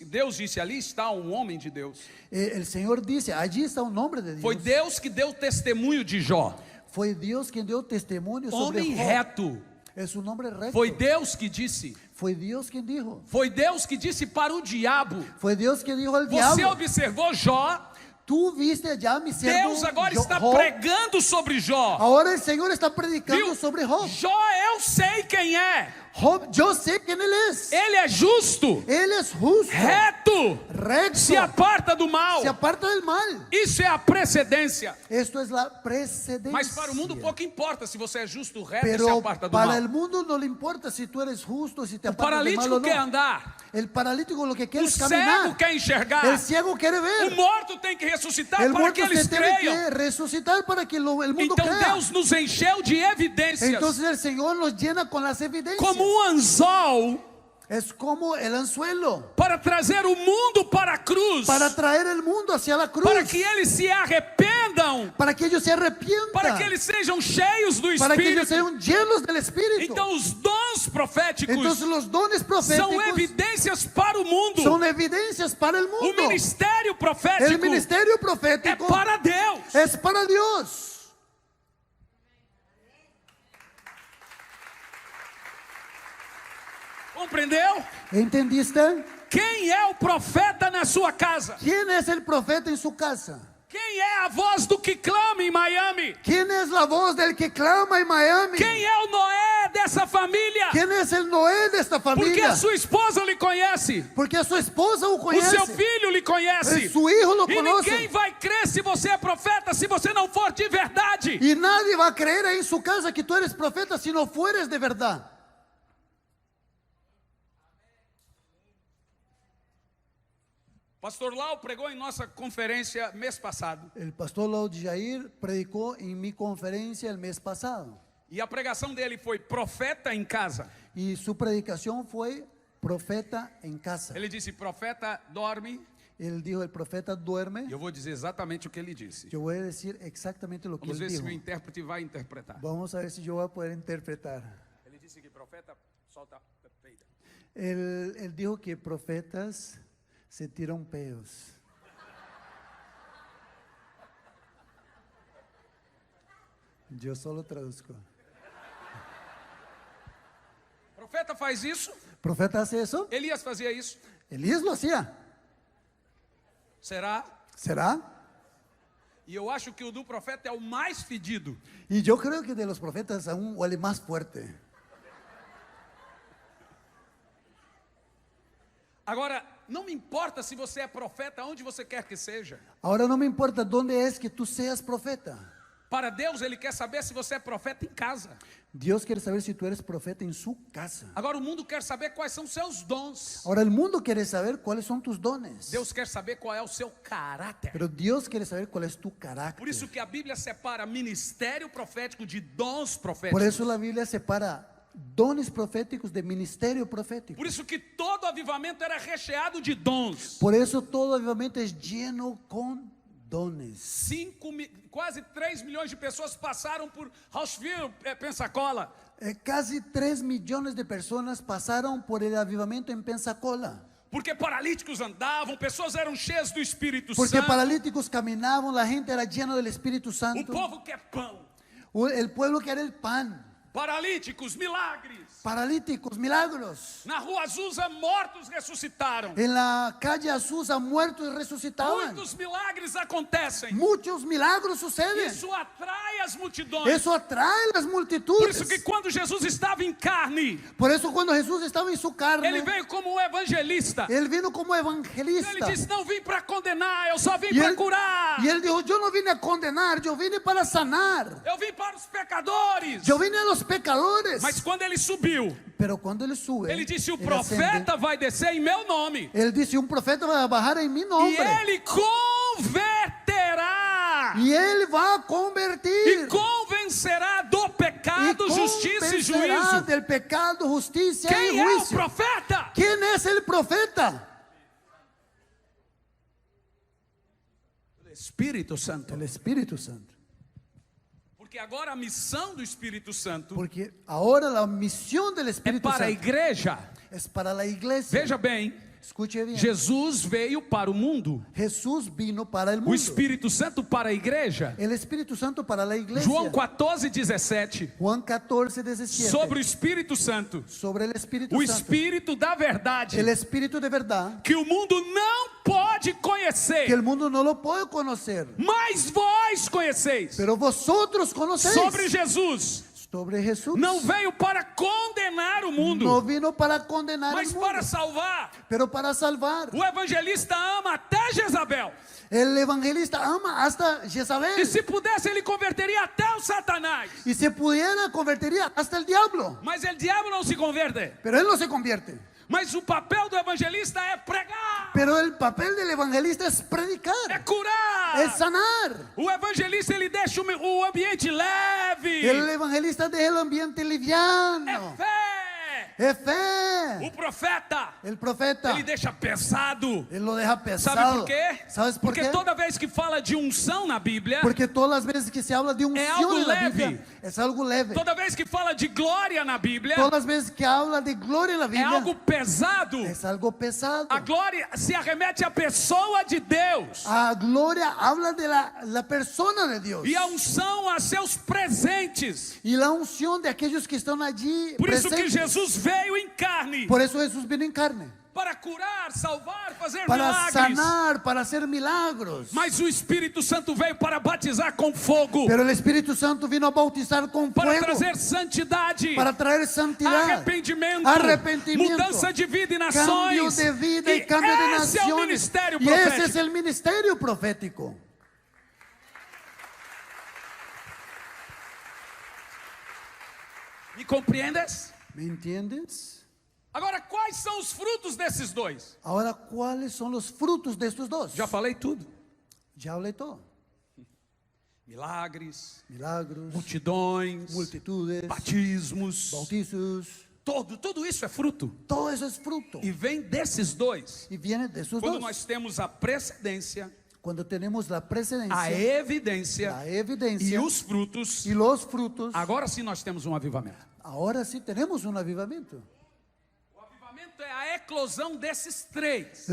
[SPEAKER 1] Deus disse: ali está um homem de Deus.
[SPEAKER 3] El Señor dice, allí está un nombre de Dios.
[SPEAKER 1] Foi Deus que deu testemunho de Jó.
[SPEAKER 3] Fue Dios quien dio testimonio sobre
[SPEAKER 1] Homem
[SPEAKER 3] Job.
[SPEAKER 1] reto.
[SPEAKER 3] Es un nombre recto.
[SPEAKER 1] Foi Deus que disse.
[SPEAKER 3] Fue Dios quien dijo.
[SPEAKER 1] Foi Deus que disse para o diabo.
[SPEAKER 3] Fue Dios que dijo al
[SPEAKER 1] Você
[SPEAKER 3] diablo.
[SPEAKER 1] observou Jó?
[SPEAKER 3] Tú viste ya mi siervo
[SPEAKER 1] Deus agora está
[SPEAKER 3] Job.
[SPEAKER 1] pregando sobre Jó.
[SPEAKER 3] Ahora el Señor está predicando
[SPEAKER 1] Viu?
[SPEAKER 3] sobre Job.
[SPEAKER 1] Jó, eu sei quem é.
[SPEAKER 3] Job, yo sé quién él es.
[SPEAKER 1] Ele é justo,
[SPEAKER 3] Él es justo,
[SPEAKER 1] reto,
[SPEAKER 3] recto,
[SPEAKER 1] se aparta do mal.
[SPEAKER 3] se aparta del mal.
[SPEAKER 1] Isso é a precedência.
[SPEAKER 3] Esto es la precedencia.
[SPEAKER 1] Mas para o mundo pouco importa se você é justo, reto e se
[SPEAKER 3] Pero
[SPEAKER 1] aparta do
[SPEAKER 3] para
[SPEAKER 1] mal.
[SPEAKER 3] el mundo no le importa si tú eres justo, si te
[SPEAKER 1] O
[SPEAKER 3] apartas del mal
[SPEAKER 1] paralítico
[SPEAKER 3] o
[SPEAKER 1] quer
[SPEAKER 3] no.
[SPEAKER 1] andar,
[SPEAKER 3] El paralítico lo que quiere
[SPEAKER 1] o
[SPEAKER 3] es
[SPEAKER 1] cego
[SPEAKER 3] caminar.
[SPEAKER 1] quer enxergar,
[SPEAKER 3] El ciego quiere
[SPEAKER 1] o
[SPEAKER 3] ver.
[SPEAKER 1] morto tem que ressuscitar
[SPEAKER 3] El
[SPEAKER 1] para
[SPEAKER 3] muerto
[SPEAKER 1] que eles
[SPEAKER 3] se tiene
[SPEAKER 1] creiam.
[SPEAKER 3] que resucitar para que el mundo
[SPEAKER 1] Então
[SPEAKER 3] crea.
[SPEAKER 1] Deus nos encheu de evidências,
[SPEAKER 3] Entonces el Señor nos llena con las evidencias.
[SPEAKER 1] como anzol,
[SPEAKER 3] Es como el anzuelo
[SPEAKER 1] para trazer o mundo para a cruz,
[SPEAKER 3] para traer el mundo hacia la cruz.
[SPEAKER 1] para que eles se arrependam,
[SPEAKER 3] Para que ellos se arrepientan.
[SPEAKER 1] para que eles sejam cheios do
[SPEAKER 3] Para que ellos
[SPEAKER 1] Espírito.
[SPEAKER 3] sean llenos del Espíritu.
[SPEAKER 1] Então os dons proféticos
[SPEAKER 3] Entonces los dones
[SPEAKER 1] são
[SPEAKER 3] proféticos
[SPEAKER 1] evidências para o mundo.
[SPEAKER 3] son evidencias para el
[SPEAKER 1] O
[SPEAKER 3] mundo.
[SPEAKER 1] ministério
[SPEAKER 3] El
[SPEAKER 1] profético
[SPEAKER 3] ministerio
[SPEAKER 1] é
[SPEAKER 3] profético
[SPEAKER 1] para Deus.
[SPEAKER 3] es para Dios.
[SPEAKER 1] Compreendeu?
[SPEAKER 3] ¿Entendiste?
[SPEAKER 1] Quem é o profeta na sua casa?
[SPEAKER 3] ¿Quién es el profeta en su casa?
[SPEAKER 1] Quem é a voz do que clama em Miami?
[SPEAKER 3] ¿Quién es la voz del que clama en Miami?
[SPEAKER 1] Quem é o Noé dessa família?
[SPEAKER 3] ¿Quién es el Noé de esta
[SPEAKER 1] Porque
[SPEAKER 3] familia?
[SPEAKER 1] a sua esposa lhe conhece,
[SPEAKER 3] Porque a su esposa o
[SPEAKER 1] o
[SPEAKER 3] conoce.
[SPEAKER 1] seu filho lhe conhece.
[SPEAKER 3] Su hijo lo
[SPEAKER 1] E
[SPEAKER 3] conoce.
[SPEAKER 1] ninguém vai crer se você é profeta se você não for de verdade.
[SPEAKER 3] Y nadie va a creer ahí en su casa que tú eres profeta si no fueres de verdad.
[SPEAKER 1] Pastor Lau pregou em nossa conferência mês passado.
[SPEAKER 3] El pastor Lau de Jair predicó en mi conferencia el mes pasado.
[SPEAKER 1] E a pregação dele foi profeta em casa.
[SPEAKER 3] Y su predicación fue profeta en casa.
[SPEAKER 1] Ele disse: profeta dorme.
[SPEAKER 3] Él dijo, el profeta duerme.
[SPEAKER 1] E eu vou dizer exatamente o que ele disse.
[SPEAKER 3] Yo voy a decir exactamente lo que
[SPEAKER 1] Vamos
[SPEAKER 3] él
[SPEAKER 1] ver se
[SPEAKER 3] dijo.
[SPEAKER 1] o intérprete vai interpretar.
[SPEAKER 3] Vamos a ver si yo voy a poder interpretar.
[SPEAKER 1] Ele disse que profeta solta peida.
[SPEAKER 3] Él dijo que profetas se tiran peos. Yo solo traduzco.
[SPEAKER 1] Profeta faz isso?
[SPEAKER 3] ¿Profeta hace eso?
[SPEAKER 1] Elias fazia isso?
[SPEAKER 3] Elías lo hacía.
[SPEAKER 1] Será?
[SPEAKER 3] ¿Será?
[SPEAKER 1] E eu acho que o do profeta é o mais fedido.
[SPEAKER 3] Y yo creo que de los profetas aún huele más fuerte.
[SPEAKER 1] Agora, não me importa se você é profeta onde você quer que seja.
[SPEAKER 3] Ahora no me importa dónde es que tú seas profeta.
[SPEAKER 1] Para Deus, Ele quer saber se você é profeta em casa.
[SPEAKER 3] Dios quiere saber si tú eres profeta en su casa.
[SPEAKER 1] Agora, o mundo quer saber quais são seus dons.
[SPEAKER 3] Ahora el mundo quiere saber cuáles son tus dones.
[SPEAKER 1] Deus quer saber qual é o seu caráter.
[SPEAKER 3] Pero Dios quiere saber cuál es tu carácter.
[SPEAKER 1] Por isso que a Bíblia separa ministério profético de dons
[SPEAKER 3] Por
[SPEAKER 1] proféticos.
[SPEAKER 3] eso la Biblia separa dones proféticos de ministerio profético.
[SPEAKER 1] Por isso que todo avivamento era recheado de dons.
[SPEAKER 3] Por eso todo avivamiento es lleno con dones.
[SPEAKER 1] Quase 3 milhões de pessoas passaram por Houseville, Pensacola.
[SPEAKER 3] Casi 3 millones de personas pasaron por el avivamiento en Pensacola.
[SPEAKER 1] Porque paralíticos andavam, pessoas eram cheias do Espírito
[SPEAKER 3] Porque
[SPEAKER 1] Santo.
[SPEAKER 3] paralíticos caminaban, la gente era llena del Espíritu
[SPEAKER 1] O
[SPEAKER 3] Santo.
[SPEAKER 1] povo quer pão.
[SPEAKER 3] El pueblo quería el pan.
[SPEAKER 1] Paralíticos, milagres.
[SPEAKER 3] Paralíticos, milagros.
[SPEAKER 1] Na rua Azusa, mortos ressuscitaram.
[SPEAKER 3] En la calle Azusa, muertos resucitaban.
[SPEAKER 1] Muitos milagres acontecem.
[SPEAKER 3] Muchos milagros suceden.
[SPEAKER 1] Isso atrai as multidões.
[SPEAKER 3] Eso atrae las
[SPEAKER 1] Por
[SPEAKER 3] multitudes.
[SPEAKER 1] isso que quando Jesus estava em carne,
[SPEAKER 3] Por eso cuando Jesús estaba en su carne,
[SPEAKER 1] ele veio como um evangelista.
[SPEAKER 3] él vino como
[SPEAKER 1] Ele
[SPEAKER 3] evangelista.
[SPEAKER 1] disse: não vim para condenar, eu só vim
[SPEAKER 3] Y
[SPEAKER 1] para
[SPEAKER 3] él,
[SPEAKER 1] curar.
[SPEAKER 3] y él dijo, yo no vine a condenar, yo vine para sanar.
[SPEAKER 1] Eu vim para os pecadores.
[SPEAKER 3] Yo vine a los pecadores.
[SPEAKER 1] Mas quando ele subiu,
[SPEAKER 3] Pero cuando él sube,
[SPEAKER 1] ele disse: o
[SPEAKER 3] él ascende,
[SPEAKER 1] profeta vai descer em meu nome.
[SPEAKER 3] él dice, un profeta va a bajar en mi
[SPEAKER 1] E
[SPEAKER 3] nombre.
[SPEAKER 1] ele converterá.
[SPEAKER 3] Y él va a
[SPEAKER 1] E
[SPEAKER 3] convertir.
[SPEAKER 1] convencerá do
[SPEAKER 3] Y
[SPEAKER 1] pecado, justiça e
[SPEAKER 3] convencerá
[SPEAKER 1] juízo.
[SPEAKER 3] del pecado, justicia y
[SPEAKER 1] Quem é o
[SPEAKER 3] juicio.
[SPEAKER 1] profeta?
[SPEAKER 3] ¿Quién es el profeta?
[SPEAKER 1] O Espírito Santo.
[SPEAKER 3] El Espíritu Santo.
[SPEAKER 1] Porque agora a missão do Espírito Santo
[SPEAKER 3] Porque ahora la misión del
[SPEAKER 1] é
[SPEAKER 3] Espíritu
[SPEAKER 1] para a
[SPEAKER 3] Santo
[SPEAKER 1] igreja.
[SPEAKER 3] es para la iglesia.
[SPEAKER 1] Veja bem,
[SPEAKER 3] Escuche bien.
[SPEAKER 1] Jesus veio para o mundo.
[SPEAKER 3] Jesús vino para el
[SPEAKER 1] O
[SPEAKER 3] mundo.
[SPEAKER 1] Espírito Santo para a igreja.
[SPEAKER 3] El Espíritu Santo para la iglesia.
[SPEAKER 1] João 14:17.
[SPEAKER 3] Juan 14, 17.
[SPEAKER 1] Sobre o Espírito Santo.
[SPEAKER 3] Sobre el Espíritu
[SPEAKER 1] O
[SPEAKER 3] Santo.
[SPEAKER 1] Espírito da verdade.
[SPEAKER 3] El Espíritu de verdad.
[SPEAKER 1] Que o mundo não pode
[SPEAKER 3] Que
[SPEAKER 1] conhecer.
[SPEAKER 3] el mundo no lo puede conocer.
[SPEAKER 1] Mas vós conheceis.
[SPEAKER 3] Pero vosotros conocéis.
[SPEAKER 1] Sobre Jesus.
[SPEAKER 3] Sobre Jesús.
[SPEAKER 1] Não veio para condenar condenar o mundo,
[SPEAKER 3] no vino para condenar
[SPEAKER 1] mas
[SPEAKER 3] el mundo,
[SPEAKER 1] para salvar.
[SPEAKER 3] pero para salvar.
[SPEAKER 1] O evangelista ama até Jezabel.
[SPEAKER 3] El evangelista ama hasta Jezabel.
[SPEAKER 1] E se pudesse, ele converteria até o Satanás.
[SPEAKER 3] Y si pudiera, convertiría hasta el diablo.
[SPEAKER 1] Mas o diabo não se converte.
[SPEAKER 3] Pero él no se convierte.
[SPEAKER 1] Mas o papel do evangelista é pregar,
[SPEAKER 3] Pero el papel del evangelista es
[SPEAKER 1] é
[SPEAKER 3] predicar,
[SPEAKER 1] curar.
[SPEAKER 3] es sanar.
[SPEAKER 1] O evangelista, ele deixa o ambiente leve.
[SPEAKER 3] El evangelista deja el ambiente
[SPEAKER 1] É
[SPEAKER 3] liviano.
[SPEAKER 1] fé.
[SPEAKER 3] Es fe.
[SPEAKER 1] O profeta,
[SPEAKER 3] El profeta,
[SPEAKER 1] ele deixa pesado.
[SPEAKER 3] él lo deja
[SPEAKER 1] Sabe
[SPEAKER 3] pesado.
[SPEAKER 1] por quê?
[SPEAKER 3] ¿Sabes por
[SPEAKER 1] Porque
[SPEAKER 3] qué?
[SPEAKER 1] toda vez que fala de unção na Bíblia,
[SPEAKER 3] Porque todas las veces que se habla de unción
[SPEAKER 1] algo
[SPEAKER 3] en la
[SPEAKER 1] leve.
[SPEAKER 3] Biblia, es algo leve.
[SPEAKER 1] toda vez que fala de glória na Bíblia,
[SPEAKER 3] Todas las veces que habla de gloria en la
[SPEAKER 1] é
[SPEAKER 3] Biblia,
[SPEAKER 1] algo pesado.
[SPEAKER 3] es algo pesado.
[SPEAKER 1] A glória se arremete à pessoa de Deus.
[SPEAKER 3] A gloria habla de la persona de Dios.
[SPEAKER 1] E a unção a seus presentes.
[SPEAKER 3] Y la unción de aquellos que están allí
[SPEAKER 1] Por isso que
[SPEAKER 3] presentes.
[SPEAKER 1] Jesus veio em carne.
[SPEAKER 3] Por eso Jesús vino en carne.
[SPEAKER 1] Para curar, salvar, fazer
[SPEAKER 3] Para
[SPEAKER 1] milagres.
[SPEAKER 3] sanar, para hacer milagros.
[SPEAKER 1] Mas o Espírito Santo veio para batizar com fogo.
[SPEAKER 3] Pero el Espíritu Santo vino a bautizar con
[SPEAKER 1] Para
[SPEAKER 3] fuego.
[SPEAKER 1] trazer santidade.
[SPEAKER 3] Para traer santidad.
[SPEAKER 1] Arrependimento. Mudança de vida e
[SPEAKER 3] Cambio
[SPEAKER 1] nações.
[SPEAKER 3] de vida y cambio de
[SPEAKER 1] esse é o
[SPEAKER 3] naciones.
[SPEAKER 1] ministério
[SPEAKER 3] Y ese es
[SPEAKER 1] profético.
[SPEAKER 3] el ministerio profético.
[SPEAKER 1] Me compreendes?
[SPEAKER 3] ¿Me entiendes?
[SPEAKER 1] Agora, quais são os frutos desses dois?
[SPEAKER 3] Ahora, ¿cuáles son los frutos de estos dos?
[SPEAKER 1] Já falei tudo.
[SPEAKER 3] Ya hablé todo.
[SPEAKER 1] Milagres,
[SPEAKER 3] Milagros,
[SPEAKER 1] multidões,
[SPEAKER 3] multitudes,
[SPEAKER 1] batismos,
[SPEAKER 3] bautizos.
[SPEAKER 1] tudo isso é fruto.
[SPEAKER 3] Todo eso es fruto.
[SPEAKER 1] E vem desses dois.
[SPEAKER 3] Y viene de esos
[SPEAKER 1] Quando
[SPEAKER 3] dos.
[SPEAKER 1] nós temos a precedência,
[SPEAKER 3] Cuando tenemos la precedencia,
[SPEAKER 1] a evidência
[SPEAKER 3] la
[SPEAKER 1] e
[SPEAKER 3] evidencia
[SPEAKER 1] os frutos,
[SPEAKER 3] y los frutos,
[SPEAKER 1] agora sim nós temos um avivamento.
[SPEAKER 3] ahora sí tenemos un avivamiento.
[SPEAKER 1] O avivamento é a eclosão desses três.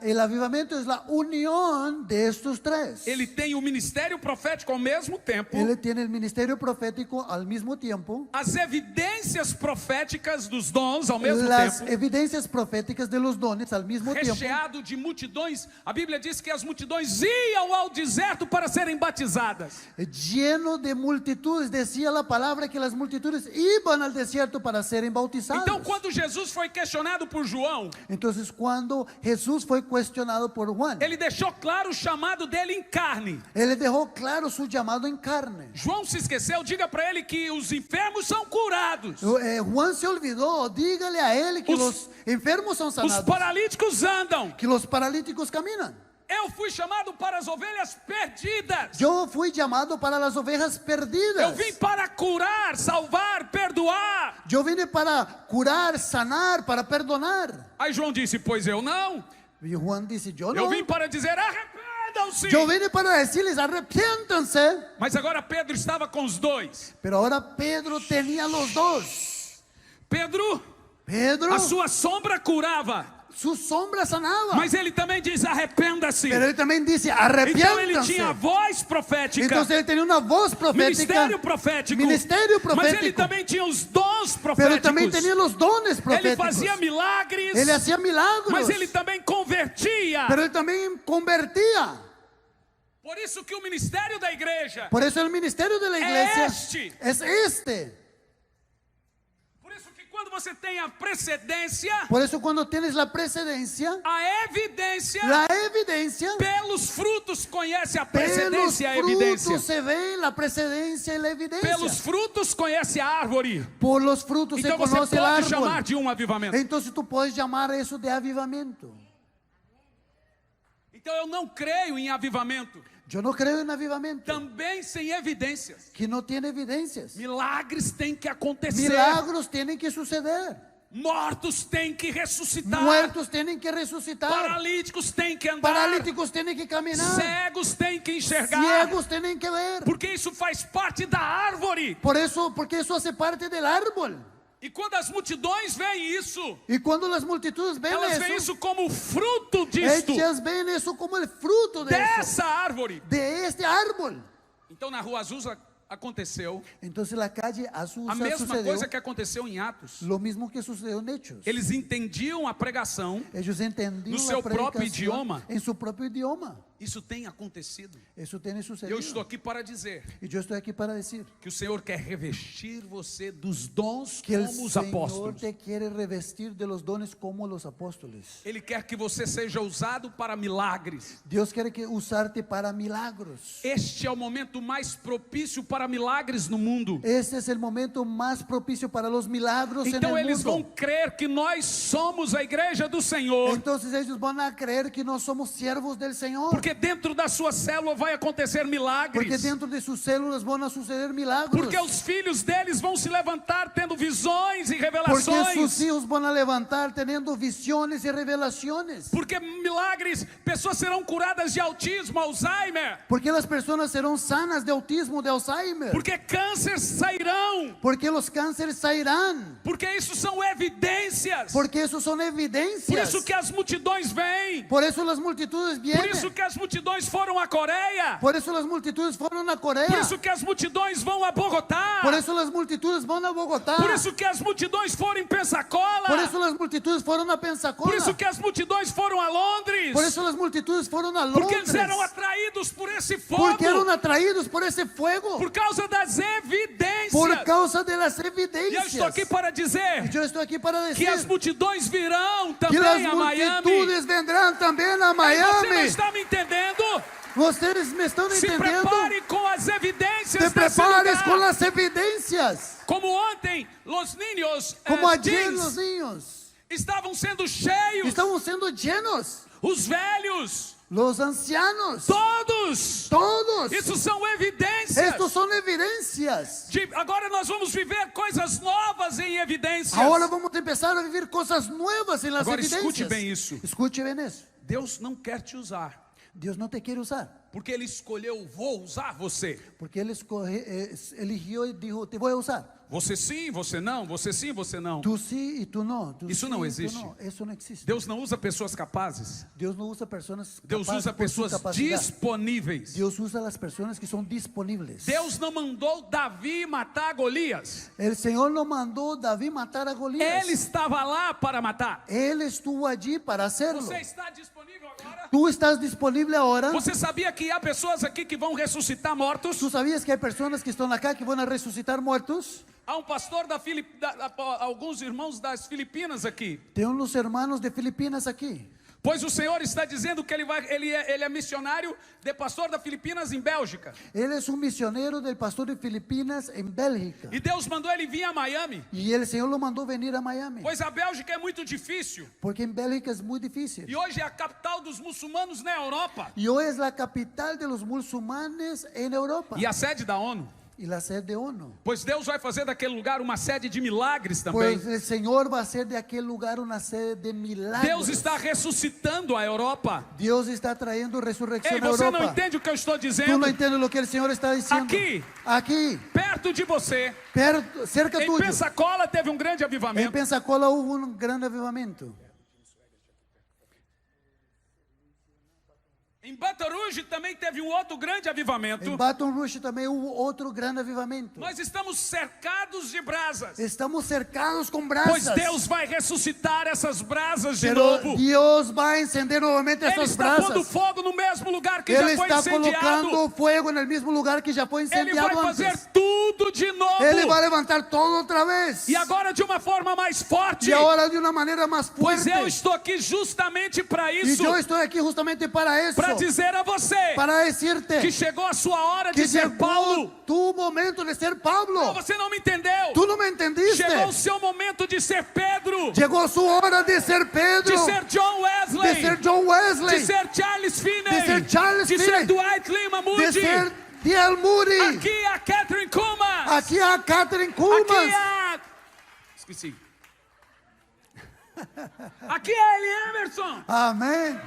[SPEAKER 3] El avivamiento es la unión de estos tres.
[SPEAKER 1] Ele tem o ministério profético ao mesmo tempo,
[SPEAKER 3] Él tiene el ministerio profético al mismo tiempo,
[SPEAKER 1] as evidências proféticas dos dons ao mesmo
[SPEAKER 3] las
[SPEAKER 1] tempo,
[SPEAKER 3] evidencias proféticas de los dones al mismo tiempo,
[SPEAKER 1] recheado de multidões. A Bíblia diz que as multidões iam ao deserto para serem batizadas.
[SPEAKER 3] lleno de multitudes. Decía la palabra que las multitudes iban al desierto para ser bautizados.
[SPEAKER 1] Então, quando Jesus foi questionado por João,
[SPEAKER 3] Entonces, cuando Jesús fue cuestionado por Juan,
[SPEAKER 1] ele deixou claro o chamado dele em carne.
[SPEAKER 3] él le dejó claro su llamado en carne.
[SPEAKER 1] João se esqueceu, diga para ele que os enfermos são curados,
[SPEAKER 3] Juan se olvidó, dígale a él que los enfermos son
[SPEAKER 1] os
[SPEAKER 3] sanados,
[SPEAKER 1] paralíticos andam.
[SPEAKER 3] que los paralíticos caminan.
[SPEAKER 1] Eu fui chamado para as ovelhas perdidas.
[SPEAKER 3] Yo fui llamado para las ovejas
[SPEAKER 1] Eu
[SPEAKER 3] perdidas.
[SPEAKER 1] vim para curar, salvar, perdoar.
[SPEAKER 3] Yo vine para curar, sanar, para perdonar.
[SPEAKER 1] Aí João disse: pois eu não.
[SPEAKER 3] Y Juan dice, yo
[SPEAKER 1] Eu
[SPEAKER 3] no.
[SPEAKER 1] vim para dizer: arrependam-se.
[SPEAKER 3] Yo vine para decirles, arrepiéntanse.
[SPEAKER 1] Mas agora Pedro estava com os dois.
[SPEAKER 3] Pero ahora Pedro tenía los dos.
[SPEAKER 1] Pedro,
[SPEAKER 3] Pedro,
[SPEAKER 1] a sua sombra curava.
[SPEAKER 3] su sombra sanaba.
[SPEAKER 1] Mas ele também diz: arrependa-se.
[SPEAKER 3] Pero él también dice,
[SPEAKER 1] Então ele
[SPEAKER 3] arrepiéntanse.
[SPEAKER 1] tinha a voz profética.
[SPEAKER 3] Entonces él tenía una voz profética.
[SPEAKER 1] Ministério profético.
[SPEAKER 3] Ministerio
[SPEAKER 1] Mas ele
[SPEAKER 3] profético.
[SPEAKER 1] também tinha os dons
[SPEAKER 3] Pero
[SPEAKER 1] proféticos.
[SPEAKER 3] también tenía los dones
[SPEAKER 1] Ele
[SPEAKER 3] proféticos.
[SPEAKER 1] fazia milagres.
[SPEAKER 3] Él hacía milagros.
[SPEAKER 1] Mas ele também convertia.
[SPEAKER 3] Pero él también convertía.
[SPEAKER 1] Por isso que o ministério da igreja,
[SPEAKER 3] Por eso el ministerio de la iglesia
[SPEAKER 1] este.
[SPEAKER 3] es este.
[SPEAKER 1] por isso que quando você tem a precedência,
[SPEAKER 3] Por eso cuando tienes la precedencia,
[SPEAKER 1] a evidência,
[SPEAKER 3] la evidencia,
[SPEAKER 1] pelos frutos conhece a
[SPEAKER 3] pelos
[SPEAKER 1] precedência e a evidência.
[SPEAKER 3] frutos se ve la precedencia y la evidencia.
[SPEAKER 1] Pelos frutos conhece a árvore.
[SPEAKER 3] Por los frutos
[SPEAKER 1] Então
[SPEAKER 3] se
[SPEAKER 1] você
[SPEAKER 3] conoce el
[SPEAKER 1] pode
[SPEAKER 3] árbol.
[SPEAKER 1] chamar de um avivamento.
[SPEAKER 3] Entonces tú puedes llamar eso de avivamiento.
[SPEAKER 1] Então eu não creio em avivamento
[SPEAKER 3] Yo no creo en avivamiento
[SPEAKER 1] também sem evidências.
[SPEAKER 3] que no tiene evidencias.
[SPEAKER 1] Milagres têm que acontecer.
[SPEAKER 3] Milagros tienen que suceder.
[SPEAKER 1] Mortos têm que ressuscitar.
[SPEAKER 3] Muertos tienen que resucitar.
[SPEAKER 1] Paralíticos têm que andar.
[SPEAKER 3] Paralíticos tienen que caminar.
[SPEAKER 1] Cegos têm que enxergar.
[SPEAKER 3] Ciegos tienen que ver.
[SPEAKER 1] Porque isso faz parte da árvore.
[SPEAKER 3] Porque eso hace parte del árbol.
[SPEAKER 1] E quando as multidões veem isso,
[SPEAKER 3] Y cuando las multitudes ven
[SPEAKER 1] elas veem
[SPEAKER 3] eso,
[SPEAKER 1] isso como fruto disto,
[SPEAKER 3] ellas ven eso como el fruto de eso,
[SPEAKER 1] dessa árvore.
[SPEAKER 3] de este árbol.
[SPEAKER 1] Então na Rua Azusa aconteceu
[SPEAKER 3] Entonces la calle Azusa
[SPEAKER 1] a mesma
[SPEAKER 3] sucedió
[SPEAKER 1] coisa que aconteceu em Atos.
[SPEAKER 3] lo mismo que sucedió en Hechos.
[SPEAKER 1] Eles entendiam a pregação
[SPEAKER 3] Ellos entendían
[SPEAKER 1] no
[SPEAKER 3] la
[SPEAKER 1] seu próprio
[SPEAKER 3] predicación
[SPEAKER 1] idioma.
[SPEAKER 3] en su propio idioma.
[SPEAKER 1] Isso tem acontecido.
[SPEAKER 3] Eso tiene
[SPEAKER 1] Eu
[SPEAKER 3] sucedido.
[SPEAKER 1] estou aqui para dizer
[SPEAKER 3] Y yo estoy aquí para decir
[SPEAKER 1] que o Senhor quer revestir você dos dons
[SPEAKER 3] que el
[SPEAKER 1] como os
[SPEAKER 3] Señor
[SPEAKER 1] apóstolos.
[SPEAKER 3] te quiere revestir de los dones como los apóstoles.
[SPEAKER 1] Ele quer que você seja usado para milagres.
[SPEAKER 3] Dios quiere que usarte para milagros.
[SPEAKER 1] Este é o momento mais propício para milagres no mundo.
[SPEAKER 3] Este es el momento más propicio para los milagros
[SPEAKER 1] Então
[SPEAKER 3] en el
[SPEAKER 1] eles vão
[SPEAKER 3] mundo.
[SPEAKER 1] crer que nós somos a igreja do Senhor.
[SPEAKER 3] Entonces ellos van a creer que no somos siervos del Señor.
[SPEAKER 1] Porque dentro da sua célula vai acontecer
[SPEAKER 3] Porque
[SPEAKER 1] milagres.
[SPEAKER 3] dentro de sus células van a suceder milagros.
[SPEAKER 1] Porque os filhos deles vão se levantar tendo visões e
[SPEAKER 3] Porque
[SPEAKER 1] revelações.
[SPEAKER 3] sus hijos van a levantar teniendo visiones y revelaciones.
[SPEAKER 1] Porque milagres, pessoas serão curadas de autismo, Alzheimer.
[SPEAKER 3] Porque las personas serán sanas de autismo, de Alzheimer.
[SPEAKER 1] Porque cânceres sairão.
[SPEAKER 3] Porque los cánceres sairán.
[SPEAKER 1] Porque isso são evidências.
[SPEAKER 3] Porque eso son
[SPEAKER 1] Por
[SPEAKER 3] evidencias.
[SPEAKER 1] isso que as multidões vêm.
[SPEAKER 3] Por eso las multitudes
[SPEAKER 1] Por
[SPEAKER 3] vienen.
[SPEAKER 1] isso que as multidões foram à Coreia.
[SPEAKER 3] Por eso las multitudes fueron a Corea.
[SPEAKER 1] Por isso que as multidões vão a Bogotá.
[SPEAKER 3] Por eso las multitudes van a Bogotá.
[SPEAKER 1] Por isso que as multidões foram em Pensacola.
[SPEAKER 3] Por eso las multitudes fueron a Pensacola.
[SPEAKER 1] Por isso que as multidões foram a Londres.
[SPEAKER 3] Por eso las multitudes fueron a
[SPEAKER 1] Porque
[SPEAKER 3] Londres.
[SPEAKER 1] eles eram atraídos por esse fogo.
[SPEAKER 3] Porque eran atraídos por ese fuego.
[SPEAKER 1] Por causa das evidências.
[SPEAKER 3] Por causa de las
[SPEAKER 1] E eu
[SPEAKER 3] evidencias.
[SPEAKER 1] estou aqui para dizer
[SPEAKER 3] Yo estoy aquí para
[SPEAKER 1] que as
[SPEAKER 3] decir
[SPEAKER 1] multidões virão
[SPEAKER 3] que las
[SPEAKER 1] também a Miami.
[SPEAKER 3] multitudes vendrán también a
[SPEAKER 1] Você não
[SPEAKER 3] Miami.
[SPEAKER 1] está me entendendo?
[SPEAKER 3] Ustedes me están
[SPEAKER 1] Se
[SPEAKER 3] entendiendo.
[SPEAKER 1] prepare com as evidências
[SPEAKER 3] Te
[SPEAKER 1] desse
[SPEAKER 3] prepares
[SPEAKER 1] lugar.
[SPEAKER 3] con las evidencias.
[SPEAKER 1] Como ontem, os niños
[SPEAKER 3] Como ayer
[SPEAKER 1] jeans
[SPEAKER 3] los niños
[SPEAKER 1] estavam sendo cheios.
[SPEAKER 3] estamos siendo llenos.
[SPEAKER 1] Os velhos,
[SPEAKER 3] Los ancianos.
[SPEAKER 1] todos.
[SPEAKER 3] Todos.
[SPEAKER 1] Isso são evidências.
[SPEAKER 3] Estos son evidencias.
[SPEAKER 1] Agora nós vamos viver coisas novas em evidências.
[SPEAKER 3] Ahora vamos a empezar a vivir cosas nuevas en las
[SPEAKER 1] Agora
[SPEAKER 3] evidencias.
[SPEAKER 1] escute bem isso.
[SPEAKER 3] Escuche bien eso.
[SPEAKER 1] Deus não quer te usar,
[SPEAKER 3] Dios no te quiere usar.
[SPEAKER 1] porque Ele escolheu, vou usar você.
[SPEAKER 3] Porque Él eligió y dijo, te voy a usar.
[SPEAKER 1] Você sim, você não, você sim, você não.
[SPEAKER 3] Tú sí y tú no. Tú
[SPEAKER 1] Isso
[SPEAKER 3] sí
[SPEAKER 1] não
[SPEAKER 3] y tú
[SPEAKER 1] existe.
[SPEAKER 3] no. Eso no existe.
[SPEAKER 1] Deus não usa pessoas capazes.
[SPEAKER 3] Dios no usa personas
[SPEAKER 1] Deus
[SPEAKER 3] capaces
[SPEAKER 1] usa
[SPEAKER 3] por su
[SPEAKER 1] pessoas
[SPEAKER 3] capacidad.
[SPEAKER 1] disponíveis.
[SPEAKER 3] Dios usa las personas que son disponibles.
[SPEAKER 1] Deus não mandou Davi matar Golias.
[SPEAKER 3] El Señor lo mandó David matar a Goliat.
[SPEAKER 1] Ele estava lá para matar.
[SPEAKER 3] Él estuvo allí para hacerlo.
[SPEAKER 1] Você está disponível agora?
[SPEAKER 3] Tú estás disponible ahora.
[SPEAKER 1] Você sabia que há pessoas aqui que vão ressuscitar mortos?
[SPEAKER 3] ¿Tú sabías que hay personas que están acá que van a resucitar muertos?
[SPEAKER 1] Há pastor alguns irmãos das Filipinas aqui.
[SPEAKER 3] Tengo unos hermanos de Filipinas aquí.
[SPEAKER 1] Pois o Senhor está dizendo que ele é missionário de pastor da Filipinas em Bélgica.
[SPEAKER 3] Él es un misionero del pastor de Filipinas en Bélgica.
[SPEAKER 1] E Deus mandou ele vir a Miami.
[SPEAKER 3] Y el Señor lo mandó venir a Miami.
[SPEAKER 1] Pois a Bélgica é muito difícil.
[SPEAKER 3] Porque en Bélgica es muy difícil.
[SPEAKER 1] E hoje é a capital dos muçulmanos na Europa.
[SPEAKER 3] Y hoy es la capital de los musulmanes en Europa.
[SPEAKER 1] E a sede da ONU.
[SPEAKER 3] Y la sede de ONU.
[SPEAKER 1] Pois Deus vai fazer daquele lugar uma sede de milagres também.
[SPEAKER 3] Pues el Señor va a hacer de aquel lugar una sede de milagros.
[SPEAKER 1] Deus está ressuscitando a Europa.
[SPEAKER 3] Dios está trayendo resurrección
[SPEAKER 1] Ei,
[SPEAKER 3] a
[SPEAKER 1] você
[SPEAKER 3] Europa.
[SPEAKER 1] não entende o que eu estou
[SPEAKER 3] Tú
[SPEAKER 1] dizendo?
[SPEAKER 3] no entiendes lo que el Señor está diciendo. Aquí,
[SPEAKER 1] Perto de você,
[SPEAKER 3] cerca
[SPEAKER 1] em
[SPEAKER 3] tuyo.
[SPEAKER 1] Pensacola teve um grande
[SPEAKER 3] En
[SPEAKER 1] avivamento.
[SPEAKER 3] Pensacola hubo un gran avivamiento.
[SPEAKER 1] Em Baton Rouge também teve um outro grande avivamento.
[SPEAKER 3] En Baton Rouge también hubo otro gran avivamiento.
[SPEAKER 1] Nós estamos cercados de brasas.
[SPEAKER 3] Estamos cercados con
[SPEAKER 1] Pois
[SPEAKER 3] brasas.
[SPEAKER 1] Deus vai ressuscitar essas brasas de
[SPEAKER 3] Pero
[SPEAKER 1] novo.
[SPEAKER 3] Dios va a encender nuevamente
[SPEAKER 1] Ele
[SPEAKER 3] estas
[SPEAKER 1] está pondo
[SPEAKER 3] brasas.
[SPEAKER 1] fogo no mesmo lugar que
[SPEAKER 3] Él
[SPEAKER 1] já foi
[SPEAKER 3] está
[SPEAKER 1] incendiado.
[SPEAKER 3] colocando fuego en el mismo lugar que ya fue
[SPEAKER 1] Ele vai
[SPEAKER 3] incendiado
[SPEAKER 1] fazer
[SPEAKER 3] antes.
[SPEAKER 1] tudo de novo.
[SPEAKER 3] Él va a levantar todo otra vez.
[SPEAKER 1] E agora de uma forma mais forte.
[SPEAKER 3] Y ahora de una manera más
[SPEAKER 1] Pois
[SPEAKER 3] fuerte.
[SPEAKER 1] eu estou aqui justamente para
[SPEAKER 3] Y
[SPEAKER 1] isso.
[SPEAKER 3] yo estoy aquí justamente para eso.
[SPEAKER 1] Para dizer a você
[SPEAKER 3] Para decirte
[SPEAKER 1] que chegou a sua hora de
[SPEAKER 3] que
[SPEAKER 1] ser
[SPEAKER 3] llegó
[SPEAKER 1] Paulo.
[SPEAKER 3] tu momento de ser
[SPEAKER 1] Não,
[SPEAKER 3] Pablo.
[SPEAKER 1] você não me entendeu.
[SPEAKER 3] Tú no me entendiste.
[SPEAKER 1] Chegou o seu momento de ser Pedro.
[SPEAKER 3] Llegó su hora de ser Pedro.
[SPEAKER 1] De ser John Wesley.
[SPEAKER 3] De ser John Wesley.
[SPEAKER 1] De ser Charles Finney.
[SPEAKER 3] De ser Charles
[SPEAKER 1] de
[SPEAKER 3] Finney.
[SPEAKER 1] ser Dwight Lima
[SPEAKER 3] De
[SPEAKER 1] Moody.
[SPEAKER 3] ser D.L. Moody.
[SPEAKER 1] Aqui a Catherine Kuhlman.
[SPEAKER 3] Aquí a Catherine
[SPEAKER 1] Aqui
[SPEAKER 3] Kuhlman.
[SPEAKER 1] a... Esqueci. Aqui a Ellie Emerson.
[SPEAKER 3] Amén.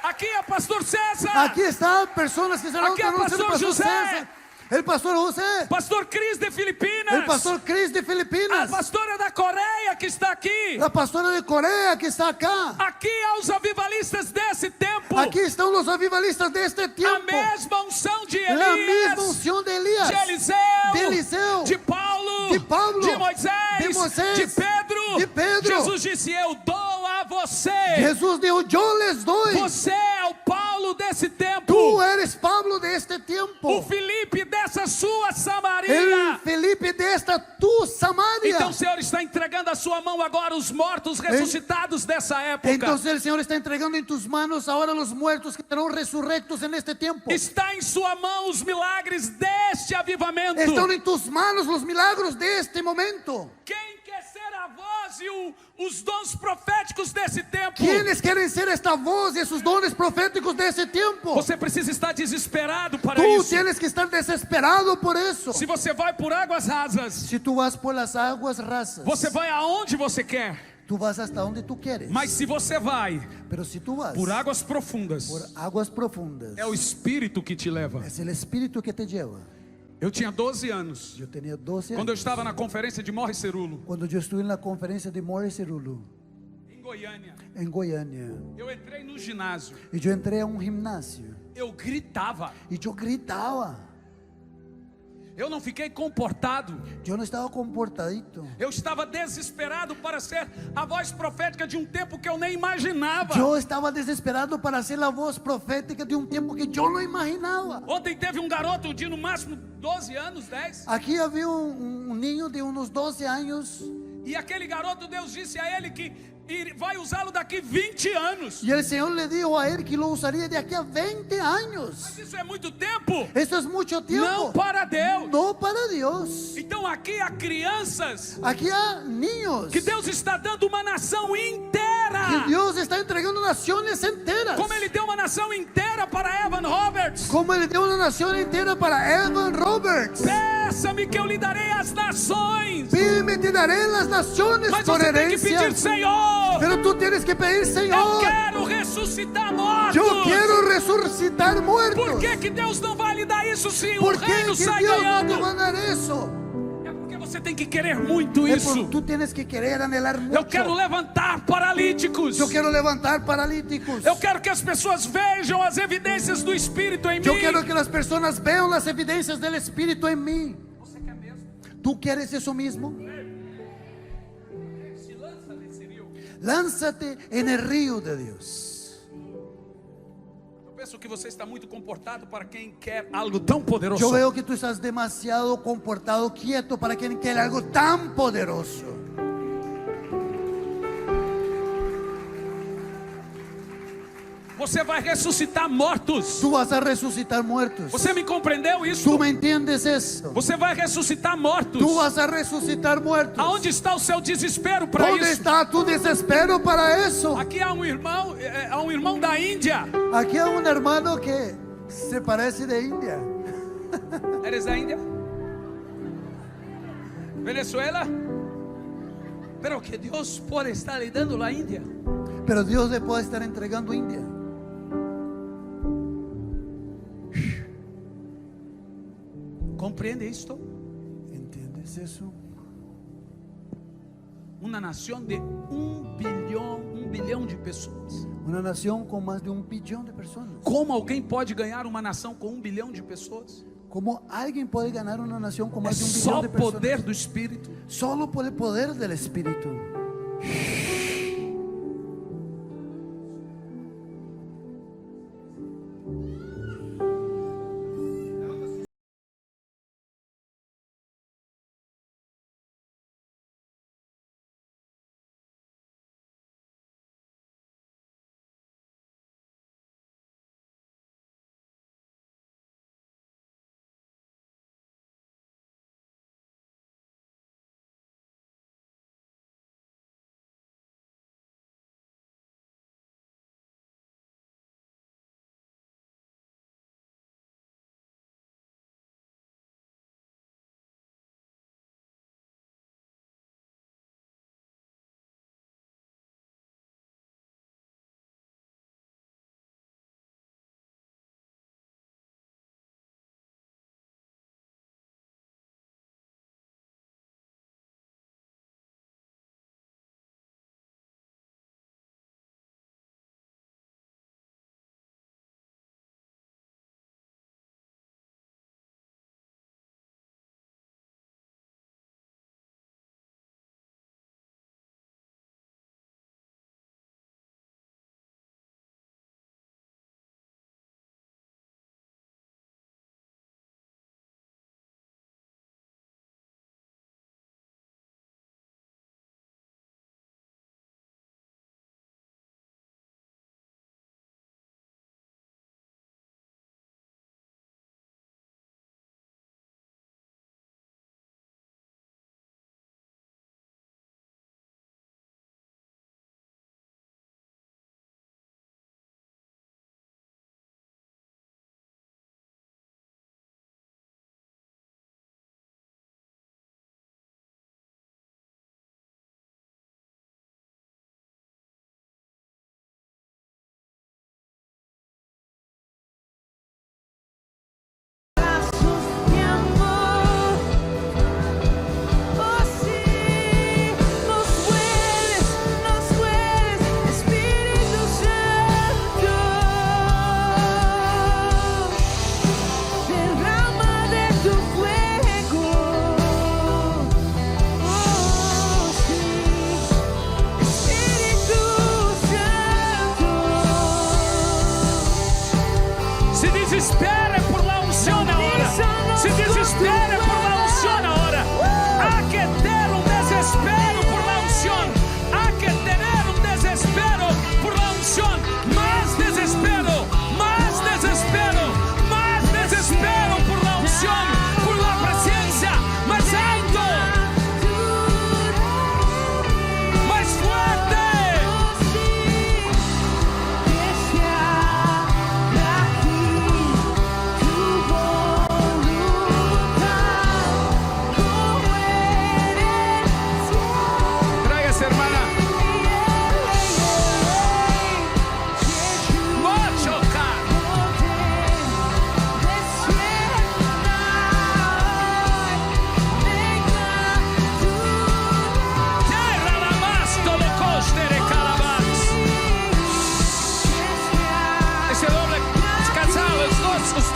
[SPEAKER 1] Aqui a Pastor César.
[SPEAKER 3] Aquí están personas que serán
[SPEAKER 1] Aquí el pastor José.
[SPEAKER 3] César, el pastor José,
[SPEAKER 1] Pastor Cris de Filipinas.
[SPEAKER 3] el pastor Chris de
[SPEAKER 1] A
[SPEAKER 3] Filipinas,
[SPEAKER 1] pastora da Coreia que está aqui.
[SPEAKER 3] la pastora de Corea que está acá.
[SPEAKER 1] Aqui há os avivalistas desse tempo.
[SPEAKER 3] Aquí están los avivalistas de este
[SPEAKER 1] A
[SPEAKER 3] tiempo.
[SPEAKER 1] mesma unção de
[SPEAKER 3] La misma
[SPEAKER 1] Elias,
[SPEAKER 3] unción de Elías,
[SPEAKER 1] de Eliseu,
[SPEAKER 3] de Eliseu,
[SPEAKER 1] de Paulo,
[SPEAKER 3] de Paulo,
[SPEAKER 1] de Moisés,
[SPEAKER 3] de Moisés,
[SPEAKER 1] de Pedro.
[SPEAKER 3] de Pedro.
[SPEAKER 1] Jesus disse: eu dou a você.
[SPEAKER 3] Jesús dijo, yo les doy.
[SPEAKER 1] Você é o Paulo
[SPEAKER 3] este
[SPEAKER 1] O
[SPEAKER 3] tiempo.
[SPEAKER 1] Filipe dessa sua
[SPEAKER 3] El
[SPEAKER 1] Samaria.
[SPEAKER 3] Felipe de esta tu Samaria.
[SPEAKER 1] Então o Senhor está entregando a sua mão agora os mortos ressuscitados dessa época.
[SPEAKER 3] Entonces el Señor está entregando en tus manos ahora los muertos que serán resurrectos en este tiempo.
[SPEAKER 1] Está em sua mão os milagres deste avivamento.
[SPEAKER 3] Están en tus manos los milagros de este momento.
[SPEAKER 1] Quem quer ser a voz e os dons proféticos desse tempo?
[SPEAKER 3] ¿Quiénes quieren ser esta voz y esos dones proféticos de ese tiempo?
[SPEAKER 1] Você precisa estar desesperado para
[SPEAKER 3] Tú
[SPEAKER 1] isso.
[SPEAKER 3] tienes que estar desesperado por eso.
[SPEAKER 1] Se você vai por águas rasas,
[SPEAKER 3] Si tú vas por las aguas rasas,
[SPEAKER 1] você vai aonde você quer.
[SPEAKER 3] tú vas hasta donde tú quieres.
[SPEAKER 1] Mas se você vai
[SPEAKER 3] Pero si tú vas
[SPEAKER 1] por águas profundas,
[SPEAKER 3] por aguas profundas,
[SPEAKER 1] é o Espírito que te leva.
[SPEAKER 3] es el Espíritu que te lleva.
[SPEAKER 1] Eu tinha 12 anos,
[SPEAKER 3] Yo tenía 12
[SPEAKER 1] quando eu
[SPEAKER 3] años.
[SPEAKER 1] estava na conferência de Morris Cerulo,
[SPEAKER 3] Cuando yo estuve en la conferencia de Morris Cerulo,
[SPEAKER 1] em Goiânia.
[SPEAKER 3] en Goiânia,
[SPEAKER 1] Eu entrei no ginásio,
[SPEAKER 3] y yo entré a un gimnasio,
[SPEAKER 1] eu gritava.
[SPEAKER 3] y yo gritaba.
[SPEAKER 1] Eu não fiquei comportado.
[SPEAKER 3] Yo no estaba comportadito.
[SPEAKER 1] Eu estava desesperado para ser a voz profética de um tempo que eu nem imaginava.
[SPEAKER 3] Yo estaba desesperado para ser la voz profética de un tiempo que yo no imaginaba.
[SPEAKER 1] Ontem teve um garoto de no máximo 12 anos, 10.
[SPEAKER 3] Aquí había un niño de unos 12 años,
[SPEAKER 1] E aquele garoto, Deus disse a ele que vai usá-lo daqui 20 anos.
[SPEAKER 3] y el Señor le dijo a él que lo usaría de aquí a 20 años.
[SPEAKER 1] Mas isso é muito tempo.
[SPEAKER 3] Eso es mucho tiempo.
[SPEAKER 1] Não para Deus.
[SPEAKER 3] No para Dios.
[SPEAKER 1] Então aqui há crianças
[SPEAKER 3] Aquí hay niños
[SPEAKER 1] que Deus está dando uma nação
[SPEAKER 3] que
[SPEAKER 1] inteira.
[SPEAKER 3] Dios está entregando naciones enteras.
[SPEAKER 1] Como Ele deu uma nação inteira para Evan Roberts.
[SPEAKER 3] Como Él dio una nación entera para Evan Roberts.
[SPEAKER 1] Peça-me que eu lhe darei as nações.
[SPEAKER 3] Pídeme, te daré las naciones
[SPEAKER 1] Mas
[SPEAKER 3] por
[SPEAKER 1] você tem que
[SPEAKER 3] herencia.
[SPEAKER 1] pedir, Senhor,
[SPEAKER 3] Pero tú tienes que pedir,
[SPEAKER 1] eu
[SPEAKER 3] Señor,
[SPEAKER 1] quero ressuscitar mortos.
[SPEAKER 3] yo quiero resucitar muertos.
[SPEAKER 1] Por que que Deus não vai lhe dar isso se o
[SPEAKER 3] ¿Por qué
[SPEAKER 1] reino
[SPEAKER 3] que
[SPEAKER 1] sai
[SPEAKER 3] Dios no
[SPEAKER 1] ganhando?
[SPEAKER 3] te va a dar eso?
[SPEAKER 1] É porque você tem que querer muito
[SPEAKER 3] Es
[SPEAKER 1] isso.
[SPEAKER 3] porque tú tienes que querer anhelar
[SPEAKER 1] Eu quero
[SPEAKER 3] mucho.
[SPEAKER 1] levantar paralíticos.
[SPEAKER 3] Yo quiero levantar paralíticos.
[SPEAKER 1] Eu quero que as pessoas vejam as evidências do Espírito em
[SPEAKER 3] Yo
[SPEAKER 1] mim.
[SPEAKER 3] quiero que las personas vean las evidencias del Espíritu en mí.
[SPEAKER 1] Você quer mesmo?
[SPEAKER 3] ¿Tú quieres eso mismo?
[SPEAKER 1] Se lança nesse rio.
[SPEAKER 3] Lánzate en el río de Dios.
[SPEAKER 1] Eu penso que você está muito comportado para quem quer algo tão poderoso.
[SPEAKER 3] Yo veo que tú estás demasiado comportado, quieto para quien quiere algo tan poderoso.
[SPEAKER 1] Você vai ressuscitar mortos.
[SPEAKER 3] Tú vas a resucitar muertos.
[SPEAKER 1] Você me compreendeu isso?
[SPEAKER 3] ¿Tú me entiendes eso?
[SPEAKER 1] Você vai ressuscitar mortos.
[SPEAKER 3] Tú vas a resucitar muertos.
[SPEAKER 1] Aonde está o seu desespero para
[SPEAKER 3] ¿Dónde
[SPEAKER 1] isso?
[SPEAKER 3] está tu desespero para eso?
[SPEAKER 1] Aqui há um irmão da Índia.
[SPEAKER 3] Aquí hay un hermano que se parece de India.
[SPEAKER 1] Eres da Índia? Venezuela? Pero que Deus pode estar lhe dando a Índia.
[SPEAKER 3] Pero Dios le puede estar entregando India.
[SPEAKER 1] Compreende isto?
[SPEAKER 3] ¿Entiendes eso?
[SPEAKER 1] Uma nação de 1 bilhão de pessoas.
[SPEAKER 3] Una nación con más de 1 billón de personas.
[SPEAKER 1] Como alguém pode ganhar uma nação com 1 bilhão de pessoas?
[SPEAKER 3] ¿Cómo alguien puede ganar una nación con
[SPEAKER 1] É
[SPEAKER 3] más de 1
[SPEAKER 1] só
[SPEAKER 3] billón de personas?
[SPEAKER 1] poder do Espírito.
[SPEAKER 3] Solo por el poder del Espíritu.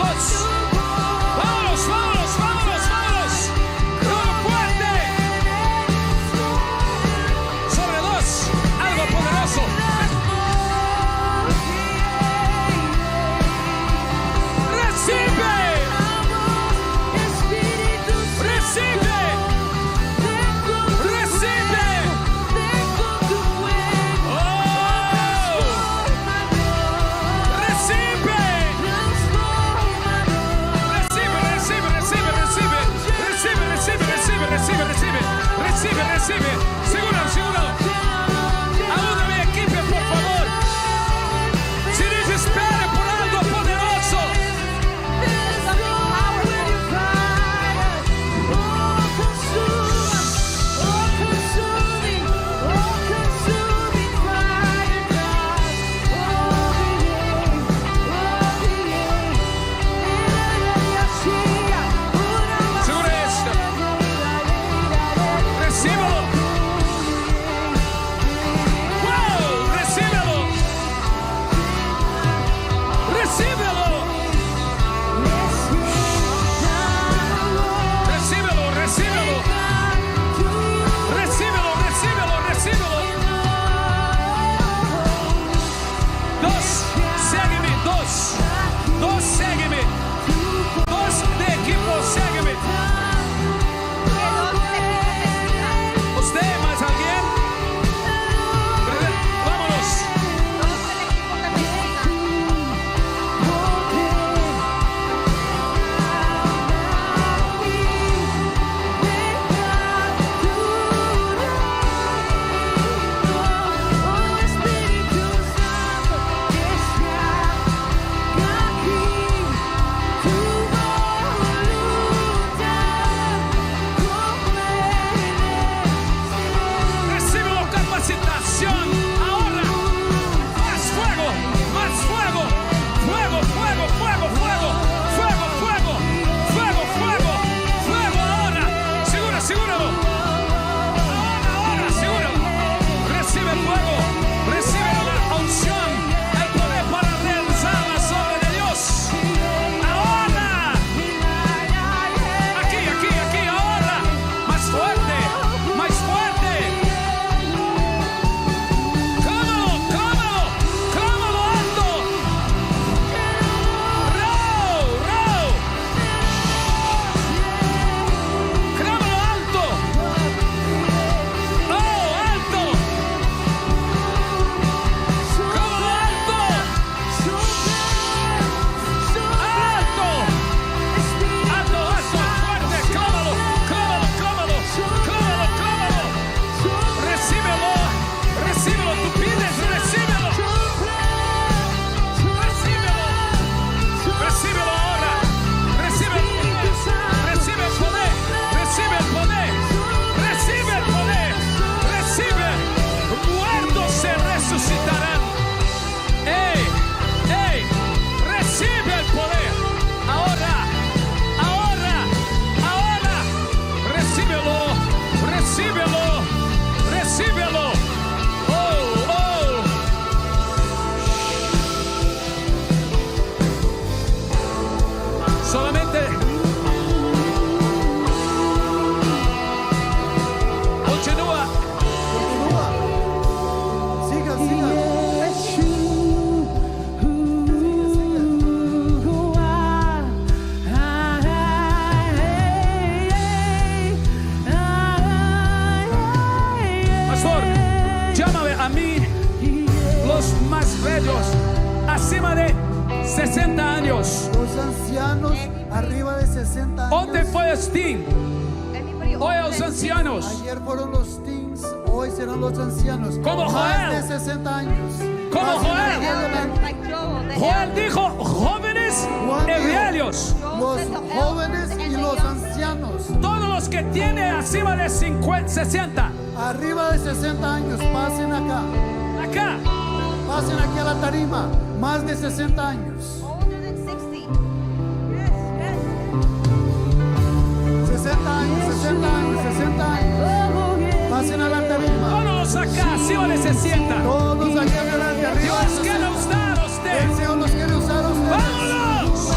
[SPEAKER 1] todos. Vámonos, vámonos, vámonos, vámonos. Uno fuerte. Sobre dos, algo poderoso. Recibe, recibe, recibe. Oh, recibe. Recibe. Segura. Ajuda minha equipe, por favor. Se desespere por algo poderoso. Segura esta. Recíbelo. Wow, recíbelo. Recíbelo. Recíbelo, recíbelo. Recíbelo, recíbelo, recíbelo. Dos, segue-me, dos. Dos, segue-me. Dos de equipo, segue-me. ¿Usted más alguien? Vámonos. Recíbelo, capacitación. Ahora. Más fuego, más fuego. Fuego, fuego, fuego, fuego. Fuego, fuego. Fuego, fuego. Fuego ahora. Segúralo. Ahora, segúralo. Recibe fuego. Recibe la unción. El poder para realizar las obras de Dios. Ahora. Aquí, ahora. Más fuerte. Más fuerte. Clámalo alto. Row. Clámalo alto. Oh, alto. Clámalo alto. Alto, fuerte. Clámalo. Recíbelo. Tú pides, recíbelo. Recíbelo ahora. Recibe el poder. Recibe el poder. Muertos se resucitarán. ¡Ey! Recibe el poder. Ahora. Recíbelo. Oh. Solamente continúa.
[SPEAKER 3] Siga.
[SPEAKER 1] Pastor, llámame a mí los más bellos, acima de 60 años.
[SPEAKER 3] Los ancianos arriba de 60 años.
[SPEAKER 1] Ontem foi os teen, hoy los ancianos.
[SPEAKER 3] Ayer fueron los teens, hoy serán los ancianos.
[SPEAKER 1] Como
[SPEAKER 3] más
[SPEAKER 1] Joel.
[SPEAKER 3] de 60 años.
[SPEAKER 1] Como
[SPEAKER 3] Pasen
[SPEAKER 1] Joel.
[SPEAKER 3] aquí adelante.
[SPEAKER 1] Joel dijo jóvenes y viejos.
[SPEAKER 3] Los jóvenes y los ancianos.
[SPEAKER 1] Todos los que tienen acima de 60.
[SPEAKER 3] Arriba de 60 años, pasen acá.
[SPEAKER 1] Acá.
[SPEAKER 3] Pasen aquí a la tarima. Más de 60 años. 60 años. Pasen a la tarima.
[SPEAKER 1] Todos acá, acima de 60.
[SPEAKER 3] Todos aquí adelante. Arriba de
[SPEAKER 1] Dios
[SPEAKER 3] 60.
[SPEAKER 1] quiere usar a usted.
[SPEAKER 3] El Señor los quiere usar a ustedes.
[SPEAKER 1] ¡Vámonos!
[SPEAKER 3] Todos.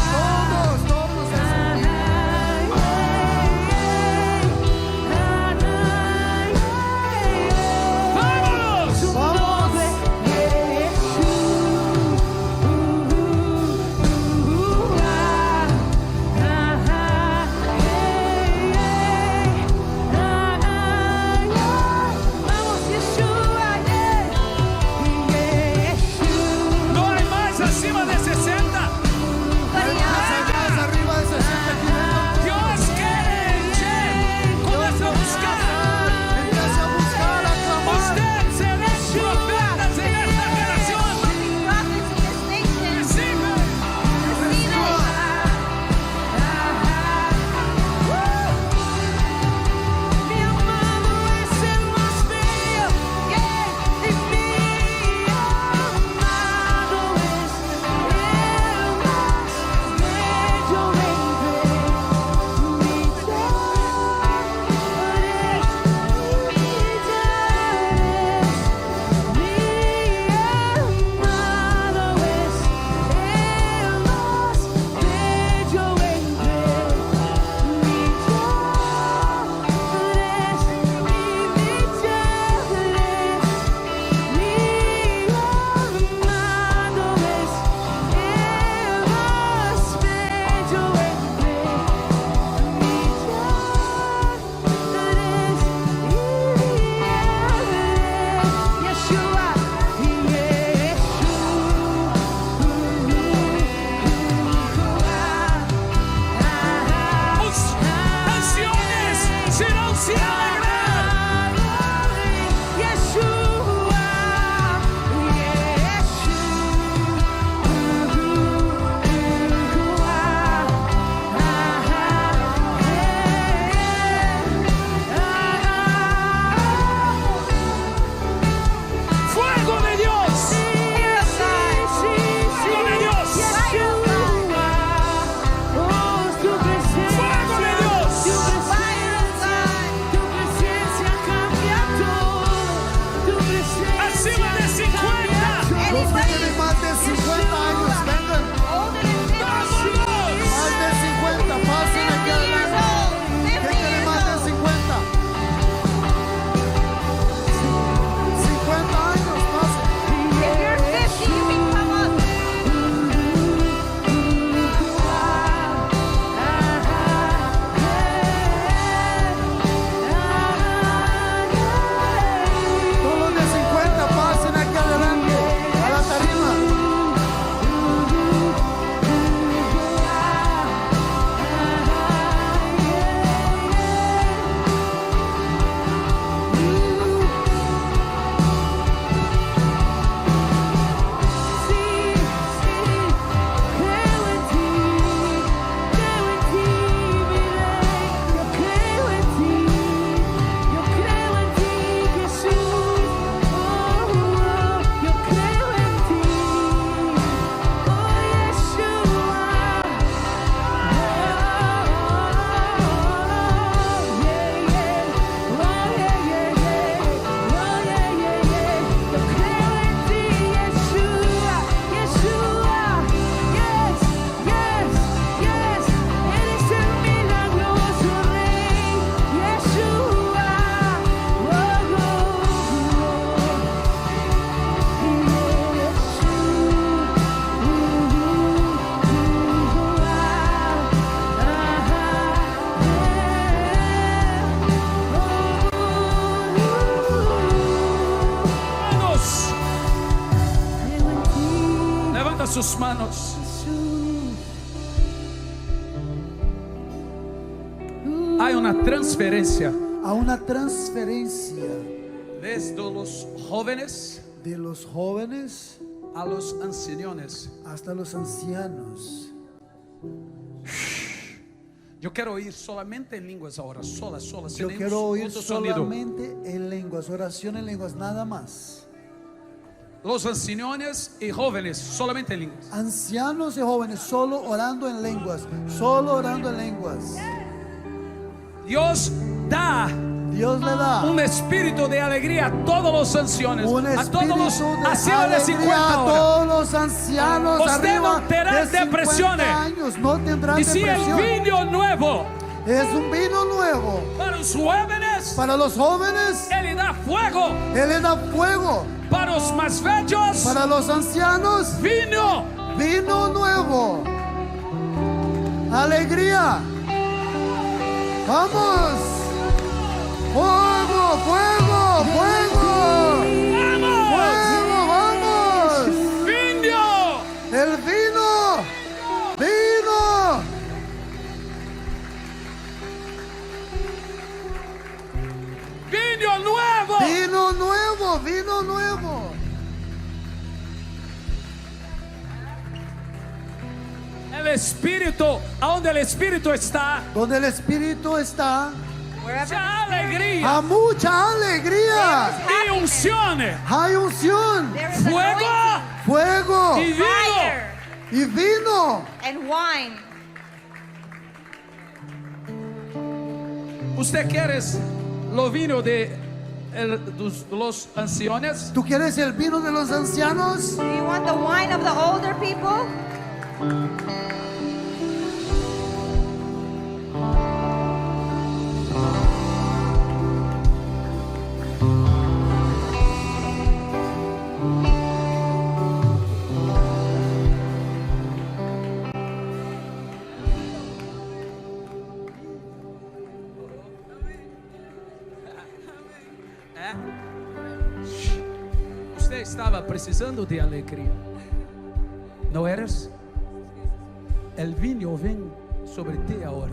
[SPEAKER 1] sus manos. Hay una transferencia
[SPEAKER 3] Há uma transferência
[SPEAKER 1] desde los jóvenes
[SPEAKER 3] de los jóvenes
[SPEAKER 1] a los ancianos.
[SPEAKER 3] hasta los ancianos.
[SPEAKER 1] Yo quiero oír solamente en lenguas ahora, sola,
[SPEAKER 3] Eu
[SPEAKER 1] sin
[SPEAKER 3] quero oír
[SPEAKER 1] otro sonido.
[SPEAKER 3] solamente em línguas, oração em línguas, nada mais.
[SPEAKER 1] Los ancianos y jóvenes, solamente en lenguas.
[SPEAKER 3] Ancianos e jóvenes, solo orando em línguas, solo orando em línguas.
[SPEAKER 1] Dios da
[SPEAKER 3] Deus le dá
[SPEAKER 1] un espíritu de alegría a todos los ancianos, a todos los
[SPEAKER 3] espírito de
[SPEAKER 1] acima de 50
[SPEAKER 3] alegria a
[SPEAKER 1] ahora.
[SPEAKER 3] todos os ancianos
[SPEAKER 1] Usted
[SPEAKER 3] arriba
[SPEAKER 1] não terá
[SPEAKER 3] de 50
[SPEAKER 1] depressões.
[SPEAKER 3] años, no tendrá
[SPEAKER 1] Y si el
[SPEAKER 3] depresión.
[SPEAKER 1] vino nuevo
[SPEAKER 3] Es un vino nuevo
[SPEAKER 1] para los jóvenes,
[SPEAKER 3] para los jóvenes.
[SPEAKER 1] Él da fuego.
[SPEAKER 3] Él da fuego
[SPEAKER 1] Para los más bellos,
[SPEAKER 3] para los ancianos.
[SPEAKER 1] vino.
[SPEAKER 3] Vino nuevo, alegría. Vamos, fuego, fuego, fuego, fuego, vamos.
[SPEAKER 1] Vino.
[SPEAKER 3] El vino, vino.
[SPEAKER 1] Vino nuevo.
[SPEAKER 3] Vino nuevo, vino nuevo.
[SPEAKER 1] El espíritu, a donde el espíritu está,
[SPEAKER 3] Donde el Espíritu está,
[SPEAKER 4] Wherever
[SPEAKER 1] mucha alegría
[SPEAKER 3] hay mucha alegría.
[SPEAKER 1] y unción,
[SPEAKER 3] Hay unción,
[SPEAKER 4] there is
[SPEAKER 1] fuego
[SPEAKER 4] anointing,
[SPEAKER 3] fuego
[SPEAKER 1] y vino.
[SPEAKER 4] fire,
[SPEAKER 3] y vino.
[SPEAKER 4] and wine.
[SPEAKER 1] ¿Usted quiere lo vino de los ancianos?
[SPEAKER 3] ¿Tú quieres el vino de los ancianos?
[SPEAKER 4] Do you want the wine of the older people?
[SPEAKER 1] Usted estaba precisando de alegría. ¿No eres? El vino ven sobre ti ahora.